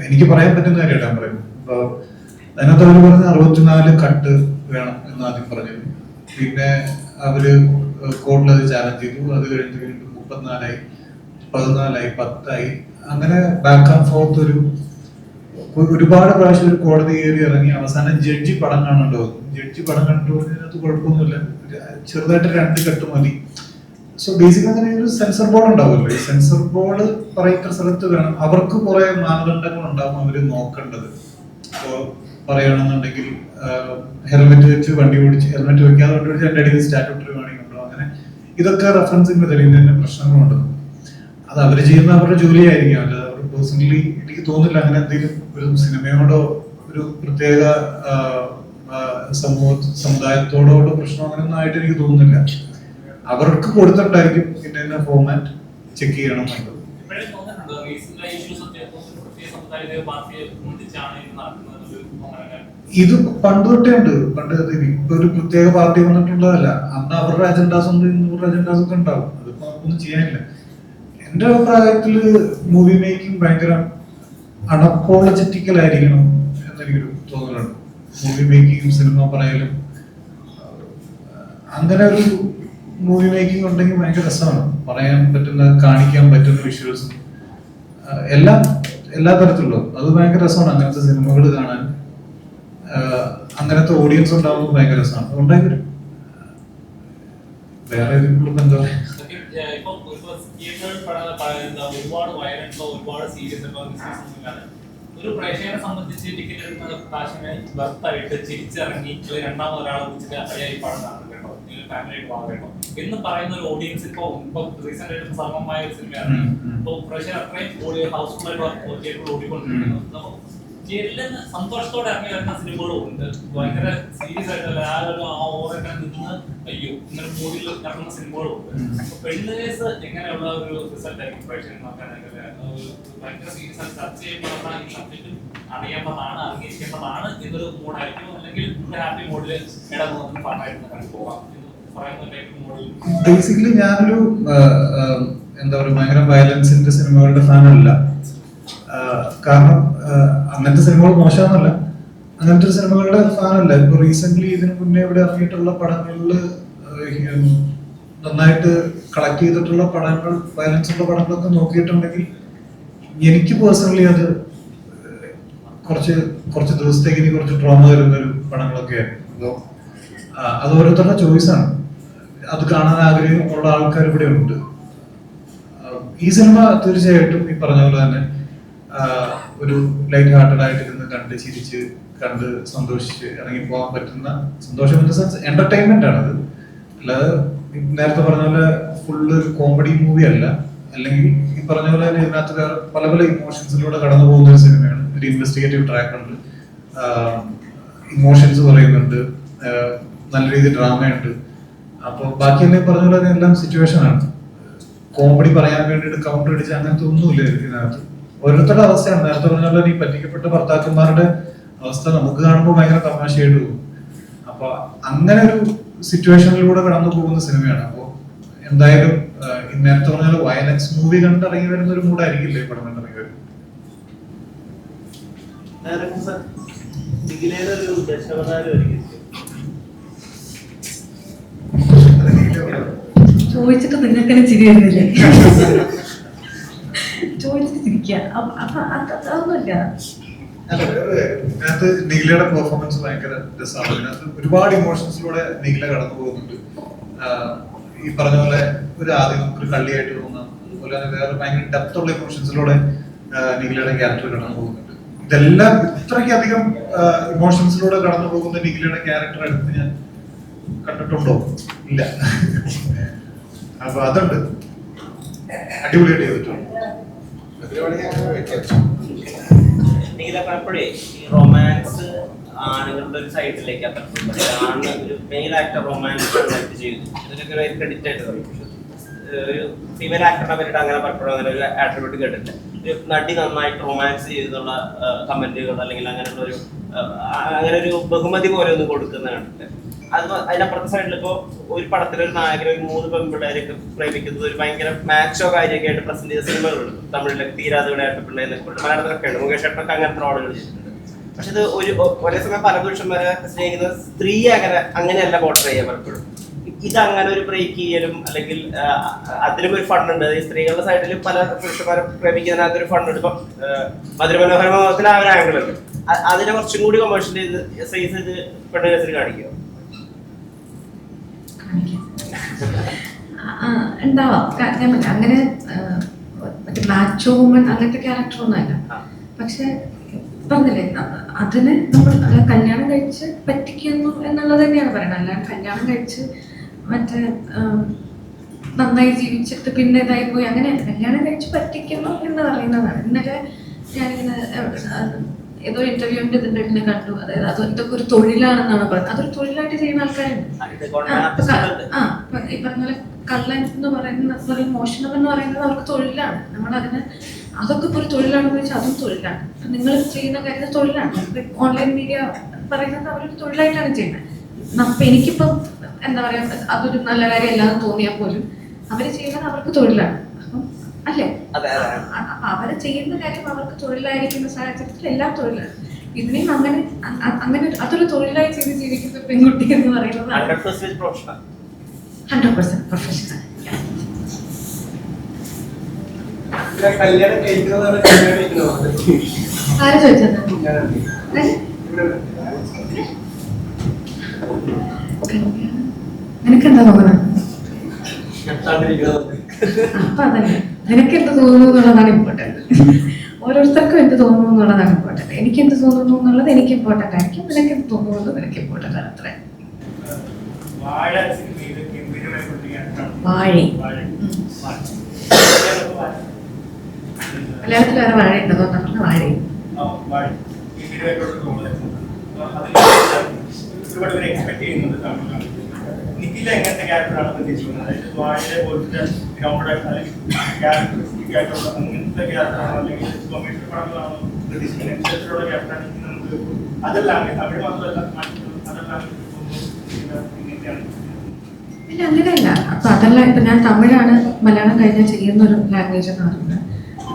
എനിക്ക് പറയാൻ പറ്റുന്ന കാര്യമാണ് ഞാൻ പറയുന്നത്. അപ്പൊ അതിനകത്ത് അവര് പറഞ്ഞ 64 കട്ട് വേണം എന്ന് ആദ്യം പറഞ്ഞത്. പിന്നെ അവര് കോർട്ടിൽ അത് ചാലഞ്ച് ചെയ്തു. അത് കഴിഞ്ഞ് 34 14 10 അങ്ങനെ ബാക്ക് ആൻഡ് ഫോർത്ത് ഒരുപാട് പ്രാവശ്യം ഒരു കോടതി കയറി ഇറങ്ങി അവസാനം ജഡ്ജി പടം കാണണ്ടോ, ജഡ്ജി പടം കണ്ടു അതിനകത്ത് കുഴപ്പമൊന്നുമില്ല, ചെറുതായിട്ട് 2 കട്ട് മതി. സോ ബേസിക് അങ്ങനെ ഒരു സെൻസർ ബോർഡ് ഉണ്ടാവുമല്ലോ. ഈ സെൻസർ ബോർഡ് പറയുന്ന സ്ഥലത്ത് വേണം, അവർക്ക് കുറെ മാനദണ്ഡങ്ങൾ ഉണ്ടാവും അവര് നോക്കേണ്ടത്. ഇപ്പോൾ പറയുകയാണെന്നുണ്ടെങ്കിൽ ഹെൽമെറ്റ് വെച്ച് വണ്ടി ഓടിച്ച്, ഹെൽമെറ്റ് വെക്കാതെ വണ്ടി ഓടിച്ച് 2 അടിയിൽ സ്റ്റാറ്റ്യൂട്ടറി വാണിംഗ് ഉണ്ടോ, അങ്ങനെ ഇതൊക്കെ റെഫറൻസിന്റെ തെളിയുന്നതിന് പ്രശ്നങ്ങളുണ്ട്. അത് അവർ ചെയ്യുന്ന അവരുടെ ജോലിയായിരിക്കും. അല്ല അവർ പേഴ്സണലി എനിക്ക് തോന്നുന്നില്ല അങ്ങനെ എന്തെങ്കിലും ഒരു സിനിമയോടോ ഒരു പ്രത്യേക സമുദായത്തോടോ പ്രശ്നം അങ്ങനെയൊന്നും ആയിട്ട് എനിക്ക് തോന്നുന്നില്ല. അവർക്ക് കൊടുത്തിട്ടായിരിക്കും പിന്നെ ഫോർമാറ്റ് ചെക്ക് ചെയ്യണം എന്നുള്ളത്. ഇത് പണ്ട് തൊട്ടേ ഉണ്ട്. പണ്ട് ഇപ്പൊ ഒരു പ്രത്യേക പാർട്ടി വന്നിട്ടുള്ളതല്ല. അന്ന് അവരുടെ അജണ്ടാസ് ഉണ്ട്, ഇവരുടെ അജണ്ടാസ് ഒക്കെ ഉണ്ടാവും. അതിപ്പോ ഒന്നും ചെയ്യാനില്ല. എന്റെ അഭിപ്രായത്തില് മൂവി മേക്കിംഗ് ഭയങ്കര അണപ്പോളജറ്റിക്കൽ ആയിരിക്കണം എന്നെനിക്കൊരു തോന്നലുണ്ട്. മൂവി മേക്കിങ്ങും സിനിമ പറയലും അങ്ങനെ ഒരു മൂവി മേക്കിംഗ് ഉണ്ടെങ്കിൽ ഭയങ്കര രസമാണ്. പറയാൻ പറ്റുന്ന, കാണിക്കാൻ പറ്റുന്ന വിഷ്വൽസും എല്ലാം എല്ലാ തരത്തിലുള്ളതും അത് ഭയങ്കര രസമാണ്. അങ്ങനത്തെ സിനിമകൾ കാണാൻ അങ്ങനത്തെ ഓഡിയൻസ് ഉണ്ടാവുന്നത് ഭയങ്കര രസമാണ്. അതുകൊണ്ടായി വരും. വേറെ എന്താ ഒരുപാട് വയലൻസോ ഒരുപാട് സീരിയസ് ഒരു പ്രേക്ഷകനെ സംബന്ധിച്ച് ടിക്കറ്റ് എടുക്കുന്ന കാശിനെ ബർത്തായിട്ട് ചിരിച്ചിറങ്ങി രണ്ടാമത് ഒരാളെ വിളിച്ചിട്ട് അയാൾ ഈ പടം കാണും കേട്ടോ, ഫാമിലിയായിട്ട് പോകാം കേട്ടോ എന്ന് പറയുന്ന ഒരു ഓഡിയൻസ് ഇപ്പൊ റീസെന്റ് ആയിട്ട് സമമായ ഒരു സിനിമയാണ്. ഇപ്പൊ പ്രേക്ഷകർ അത്രയും ഹൗസ്ഫുൾ ആയിട്ട് ഓടിക്കൊണ്ടിരിക്കുന്നു. അപ്പൊ തിയേറ്ററിൽ സന്തോഷത്തോടെ ഇറങ്ങി വരുന്ന സിനിമകളും ഉണ്ട്. ഭയങ്കര സീരിയസ് ആയിട്ട് ആ ഓരൊക്കെ നിന്ന് അയ്യോ ഇങ്ങനെ മൂവിയിൽ നടക്കുന്ന സിനിമകളും ഉണ്ട്. അപ്പൊ പെണ്ണ് കേസ് എങ്ങനെയുള്ള ഒരു റിസൾട്ട് ആയിരിക്കും പ്രേക്ഷകർ നോക്കാനായിട്ട് ഭയങ്കര സീരിയസ് ആയിട്ട് ചർച്ച ചെയ്യപ്പെടുന്ന ഈ സബ്ജക്റ്റ് അറിയേണ്ടതാണ്, അറിഞ്ഞിരിക്കേണ്ടതാണ് എന്നൊരു മൂഡായിരിക്കും. അല്ലെങ്കിൽ ഹാപ്പി മൂഡിൽ ഇടന്നു പറഞ്ഞായിട്ട് പോകാം പറയുന്ന ടൈപ്പ് മൂഡിൽ. ബേസിക്കലി ഞാനൊരു എന്താ പറയുക ഭയങ്കര വയലൻസിന്റെ സിനിമകളുടെ ഫാനല്ല. കാരണം അങ്ങനത്തെ സിനിമകൾ മോശമാണെന്നല്ല, അങ്ങനത്തെ ഒരു സിനിമകളുടെ ഫാനല്ല. ഇപ്പൊ റീസെന്റ് ഇതിനു മുന്നേ ഇവിടെ ഇറങ്ങിയിട്ടുള്ള പടങ്ങളിൽ നന്നായിട്ട് കളക്ട് ചെയ്തിട്ടുള്ള പടങ്ങൾ, വയലൻസ് ഉള്ള പടങ്ങളൊക്കെ നോക്കിയിട്ടുണ്ടെങ്കിൽ എനിക്ക് പേഴ്സണലി അത് കുറച്ച് ദിവസത്തേക്ക് ഇനി കുറച്ച് ട്രോമ വരുന്ന ഒരു പടങ്ങളൊക്കെയാണ്. അപ്പോൾ അത് ഓരോരുത്തരുടെ ചോയ്സാണ്. അത് കാണാൻ ആഗ്രഹമുള്ള ആൾക്കാർ ഇവിടെ ഉണ്ട്. ഈ സിനിമ തീർച്ചയായിട്ടും ഈ പറഞ്ഞ പോലെ തന്നെ ഒരു ലൈറ്റ് ഹാർട്ടഡ് ആയിട്ട് ഇരുന്ന് കണ്ട് ചിരിച്ച് കണ്ട് സന്തോഷിച്ച് ഇറങ്ങി പോകാൻ പറ്റുന്ന, സന്തോഷം ഇൻ ദ സെൻസ് എന്റർടൈൻമെന്റ് ആണത്. അല്ലാതെ നേരത്തെ പറഞ്ഞ പോലെ ഫുള്ള് കോമഡി മൂവി അല്ല. അല്ലെങ്കിൽ ഈ പറഞ്ഞ പോലെ തന്നെ ഇതിനകത്ത് വേറെ പല പല ഇമോഷൻസിലൂടെ കടന്നു പോകുന്ന ഒരു സിനിമയാണ്. ഒരു ഇൻവെസ്റ്റിഗേറ്റീവ് ട്രാക്ക് ഉണ്ട്, ഇമോഷൻസ് പറയുന്നുണ്ട്, നല്ല രീതിയിൽ ഡ്രാമയുണ്ട്. അപ്പൊ ബാക്കിയെല്ലാം പറഞ്ഞ പോലെ തന്നെ എല്ലാം സിറ്റുവേഷൻ ആണ്. കോമഡി പറയാൻ വേണ്ടിയിട്ട് കൗണ്ടർ അടിച്ച് അങ്ങനത്തെ ഒന്നുമില്ല ഇതിനകത്ത്. ഓരോരുത്തരുടെ അവസ്ഥയാണ്. നേരത്തെ പറഞ്ഞ പോലെ ഈ പറ്റിക്കപ്പെട്ട ഭർത്താക്കന്മാരുടെ അവസ്ഥ നമുക്ക് കാണുമ്പോൾ ഭയങ്കര തമാശയായിട്ട് പോകും. അപ്പൊ അങ്ങനെ ഒരു സിറ്റുവേഷനിലൂടെ കടന്നു പോകുന്ന സിനിമയാണ്. അപ്പൊ എന്തായാലും നേരത്തെ പറഞ്ഞ പോലെ വയലൻസ് മൂവി കണ്ടിറങ്ങി വരുന്ന ഒരു മൂഡായിരിക്കില്ലേ പടം കണ്ടിറങ്ങി വരുന്നത്. ചോദിച്ചിട്ട് നിങ്ങൾക്ക് ചിരി വരുന്നില്ലേ? ചോദിച്ചിട്ട് ചിരിക്കുക അതൊന്നുമില്ല. ഇതിനകത്ത് നിഖിലയുടെ പെർഫോമൻസ് ഭയങ്കര രസമാണ്. ഇതിനകത്ത് ഒരുപാട് ഇമോഷൻസിലൂടെ നിഖില കടന്നു പോകുന്നുണ്ട്. ഈ പറഞ്ഞ പോലെ ഒരു ആദ്യം നമുക്കൊരു കള്ളിയായിട്ട് തോന്നാം, അതുപോലെ തന്നെ വേറെ ഭയങ്കര ഡെപ്തുള്ള ഇമോഷൻസിലൂടെ നിഖിലയുടെ ക്യാരക്ടർ കടന്നു പോകുന്നുണ്ട്. ഇതെല്ലാം ഇത്രയ്ക്കധികം ഇമോഷൻസിലൂടെ കടന്നു പോകുന്ന നിഖിലയുടെ ക്യാരക്ടർ എടുത്ത് ഞാൻ കണ്ടിട്ടുണ്ടോ? ഇല്ല. അപ്പൊ അതുണ്ട്, അടിപൊളിയായിട്ട് ചെയ്തിട്ടുണ്ട്. നീല പലപ്പോഴേ ഈ റൊമാൻസ് ആണുങ്ങളുടെ ഒരു സൈഡിലേക്ക് ആണ് ഒരു മെയിൽ ആക്ടർ റൊമാൻസ് ചെയ്തു. ഇതിനൊക്കെ ഒരു ക്രെഡിറ്റ് ആയിട്ട് പറയും. ഒരു ഫീമെയിൽ ആക്ടറിനെ പറ്റിയിട്ട് അങ്ങനെ പലപ്പോഴും അങ്ങനെ ഒരു ആട്രിബ്യൂട്ട് കേട്ടിട്ട് ഒരു നടി നന്നായിട്ട് റൊമാൻസ് ചെയ്തുള്ള കമന്റുകൾ അല്ലെങ്കിൽ അങ്ങനെ ഒരു ബഹുമതി പോലെ ഒന്ന് കൊടുക്കുന്ന കണ്ടിട്ട് അത് അതിനപ്പുറത്തെ സൈഡിൽ ഇപ്പോൾ ഒരു പടത്തിലൊരു നായകനെ ഒരു 3 പെൺപിള്ളേരൊക്കെ പ്രേമിക്കുന്നത് ഒരു ഭയങ്കര മാച്ചോ കാര്യമൊക്കെ ആയിട്ട് പ്രസന്റ് ചെയ്ത സിനിമകളുണ്ട്. തമിഴിലൊക്കെ തീരാതയുടെ പിള്ളേരെ മലയാളത്തിലൊക്കെ ഉണ്ട്. മുകേഷ് ഏട്ടനൊക്കെ അങ്ങനത്തെ റോളുകൾ ചെയ്തിട്ടുണ്ട്. പക്ഷെ ഇത് ഒരേ സമയം പല പുരുഷന്മാരെ സ്നേഹിക്കുന്ന സ്ത്രീ അങ്ങനെയല്ല പോർട്രേ ചെയ്യാൻ പലപ്പോഴും. ഇതങ്ങനെ ഒരു ബ്രേക്ക് ചെയ്യലും അല്ലെങ്കിൽ അതിലും ഒരു ഫണ്ടുണ്ട്. ഈ സ്ത്രീകളുടെ സൈഡിൽ പല പുരുഷന്മാരെ പ്രേമിക്കുന്നതിനകത്തൊരു ഫണ്ടുണ്ട്. ഇപ്പം മധുരമനോഹരത്തിൽ ആ ഒരു ആംഗിളുണ്ട്. അതിനെ കുറച്ചും കൂടി കൊമേഴ്ഷ്യൽ ചെയ്ത് സൈസ് ചെയ്ത് പെണ്ണുകേസിൽ കാണിക്കുക ഉണ്ടാവാം. അങ്ങനെ മറ്റേ മാച്ചോ വുമൺ അങ്ങനത്തെ ക്യാരക്ടർ ഒന്നുമല്ല. പക്ഷെ പറഞ്ഞില്ലേ, അതിന് നമ്മൾ കല്യാണം കഴിച്ച് പറ്റിക്കുന്നു എന്നുള്ളത് തന്നെയാണ് പറയുന്നത്. അല്ലാണ്ട് കല്യാണം കഴിച്ച് മറ്റേ നന്നായി ജീവിച്ചിട്ട് പിന്നെ ഇതായി പോയി അങ്ങനെ കല്യാണം കഴിച്ച് പറ്റിക്കുന്നു എന്ന് പറയുന്നതാണ്. ഇന്നലെ ഞാനിങ്ങനെ ഏതോ ഇന്റർവ്യൂവിന്റെ ഇതിന്റെ ഇങ്ങനെ കണ്ടു. അതായത് അത് ഇതൊക്കെ ഒരു തൊഴിലാണെന്നാണ് പറയുന്നത്. അതൊരു തൊഴിലായിട്ട് ചെയ്യുന്ന ആൾക്കാരുണ്ട്. ഈ പറഞ്ഞ പോലെ കള്ളൻ എന്ന് പറയുന്ന മോഷണം എന്ന് പറയുന്നത് അവർക്ക് തൊഴിലാണ്. നമ്മളതിന് അതൊക്കെ ഇപ്പോൾ ഒരു തൊഴിലാണെന്ന് വെച്ചാൽ അതും തൊഴിലാണ്. നിങ്ങൾ ചെയ്യുന്ന കാര്യം തൊഴിലാണ്. ഓൺലൈൻ മീഡിയ പറയുന്നത് അവരൊരു തൊഴിലായിട്ടാണ് ചെയ്യുന്നത്. അപ്പൊ എനിക്കിപ്പം എന്താ പറയാ, അതൊരു നല്ല കാര്യം അല്ലാന്ന് തോന്നിയാൽ പോലും അവര് ചെയ്യുന്നത് അവർക്ക് തൊഴിലാണ്. അപ്പം അല്ലേ, അപ്പൊ അവര് ചെയ്യുന്ന കാര്യം അവർക്ക് തൊഴിലായിരിക്കുന്ന സാഹചര്യത്തിൽ എല്ലാം തൊഴിലാണ്. ഇതിനെയും അങ്ങനെ അങ്ങനെ അതൊരു തൊഴിലായി ചെയ്ത് ജീവിക്കുന്ന പെൺകുട്ടി എന്ന് പറയുന്നത് 100% പ്രൊഫഷണൽ. കല്യാണം കഴിക്കുന്നതാണ് കല്യാണം കഴിക്കുന്നത്. ആര് ചോദിച്ചത്? നിനക്കെന്താ തോന്നുന്നത്? അപ്പൊ അതല്ലേ, നിനക്ക് എന്ത് തോന്നുന്നു എന്നുള്ളതാണ് ഇമ്പോർട്ടൻറ്റ്. ഓരോരുത്തർക്കും എന്ത് തോന്നുന്നു എന്നുള്ളതാണ് ഇമ്പോർട്ടൻറ്റ്. എനിക്ക് എന്ത് തോന്നുന്നു എന്നുള്ളത് എനിക്ക് ഇമ്പോർട്ടൻ്റ് ആയിരിക്കും, നിനക്ക് എന്ത് തോന്നുന്നു എന്നുള്ളത് നിനക്ക് ഇമ്പോർട്ടൻ്റ് ആണ്. അത്ര വാഴ മലയാളത്തിൽ വേറെ വാഴ ഉണ്ടോ? പറഞ്ഞ വാഴയും ഒരുപാട് പേര് എക്സ്പെക്ട് ചെയ്യുന്നത് തമിഴിലാണ്. നിഖില എങ്ങനത്തെ ക്യാരക്ടറാണ് പ്രതീക്ഷിക്കുന്നത്? അതായത് വാഴയെ പോലത്തെ ഗ്രൗണ്ട് ക്യാരക്ടറിസ്റ്റിക് ആയിട്ടുള്ള അങ്ങനത്തെ ക്യാരക്ടറാണോ, അല്ലെങ്കിൽ കൊമേഴ്ഷ്യൽ പടങ്ങളാണോ പ്രതീക്ഷിക്കുന്നത്? ഇത്തരത്തിലുള്ള ക്യാരക്ടറാണ് നമുക്ക് അതല്ലാതെ തമിഴ് മാത്രമല്ല അതല്ലാതെ ഇങ്ങനെയൊക്കെയാണ്. ഇല്ല, അങ്ങനെയല്ല. അപ്പൊ അതല്ല, ഇപ്പൊ ഞാൻ തമിഴാണ് മലയാളം കഴിഞ്ഞാൽ ചെയ്യുന്ന ഒരു ലാംഗ്വേജ് എന്ന് പറയുന്നത്.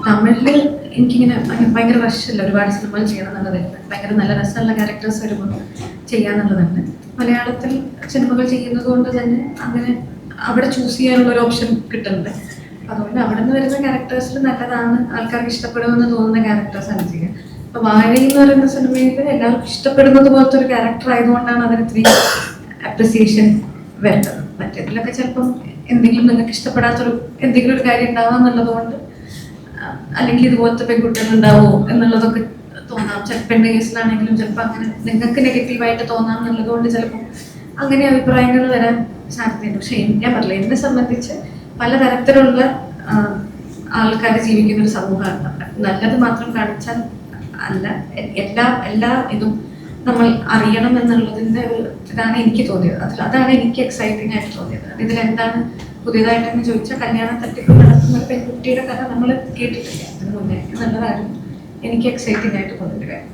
തമിഴില് എനിക്കിങ്ങനെ ഭയങ്കര റഷല്ല, ഒരുപാട് സിനിമകൾ ചെയ്യണം എന്നുള്ളതുണ്ട്, ഭയങ്കര നല്ല രസമുള്ള ക്യാരക്ടേഴ്സ് വരുമ്പോൾ ചെയ്യാന്നുള്ളതുണ്ട്. മലയാളത്തിൽ സിനിമകൾ ചെയ്യുന്നത് കൊണ്ട് തന്നെ അങ്ങനെ അവിടെ ചൂസ് ചെയ്യാനുള്ള ഒരു ഓപ്ഷൻ കിട്ടുന്നുണ്ട്. അതുകൊണ്ട് അവിടെ നിന്ന് വരുന്ന ക്യാരക്ടേഴ്സിൽ നല്ലതാണ്, ആൾക്കാർക്ക് ഇഷ്ടപ്പെടുമെന്ന് തോന്നുന്ന ക്യാരക്ടേഴ്സാണ് ചെയ്യുക. അപ്പൊ വാഴ എന്ന് പറയുന്ന സിനിമയിൽ എല്ലാവർക്കും ഇഷ്ടപ്പെടുന്നത് പോലത്തെ ഒരു ക്യാരക്ടർ ആയതുകൊണ്ടാണ് അതിന് ഇത്രയും അപ്രിസിയേഷൻ വേണ്ടത്. മറ്റേതിലൊക്കെ ചിലപ്പം എന്തെങ്കിലും നിങ്ങൾക്ക് ഇഷ്ടപ്പെടാത്തൊരു എന്തെങ്കിലും ഒരു കാര്യം ഉണ്ടാവുക എന്നുള്ളത് കൊണ്ട്, അല്ലെങ്കിൽ ഇതുപോലത്തെ പെൺകുട്ടികൾ ഉണ്ടാവുമോ എന്നുള്ളതൊക്കെ തോന്നാം. ചിലപ്പോൾ എൻ്റെ കേസിലാണെങ്കിലും ചിലപ്പോൾ അങ്ങനെ നിങ്ങൾക്ക് നെഗറ്റീവായിട്ട് തോന്നാം എന്നുള്ളത് കൊണ്ട് ചിലപ്പോൾ അങ്ങനെ അഭിപ്രായങ്ങൾ വരാൻ സാധ്യതയുണ്ട്. പക്ഷെ ഞാൻ പറഞ്ഞില്ല, എന്നെ സംബന്ധിച്ച് പലതരത്തിലുള്ള ആൾക്കാർ ജീവിക്കുന്ന ഒരു സമൂഹമാണ്. നല്ലത് മാത്രം കാണിച്ചാൽ അല്ല, എല്ലാ ഇതും നമ്മൾ അറിയണം എന്നുള്ളതിൻ്റെ ഒരു ഇതാണ് എനിക്ക് തോന്നിയത്. അതാണ് എനിക്ക് എക്സൈറ്റിംഗ് ആയിട്ട് തോന്നിയത്. ഇതിലെന്താണ് പുതിയതായിട്ടെന്ന് ചോദിച്ചാൽ, കല്യാണം തട്ടിപ്പ് നടത്തുന്ന ഒരു പെൺകുട്ടിയുടെ കഥ നമ്മൾ കേട്ടിട്ടില്ല അതിന് മുന്നേ എന്നുള്ളതായിരുന്നു എനിക്ക് എക്സൈറ്റിംഗ് ആയിട്ട് തോന്നിയ കാര്യം.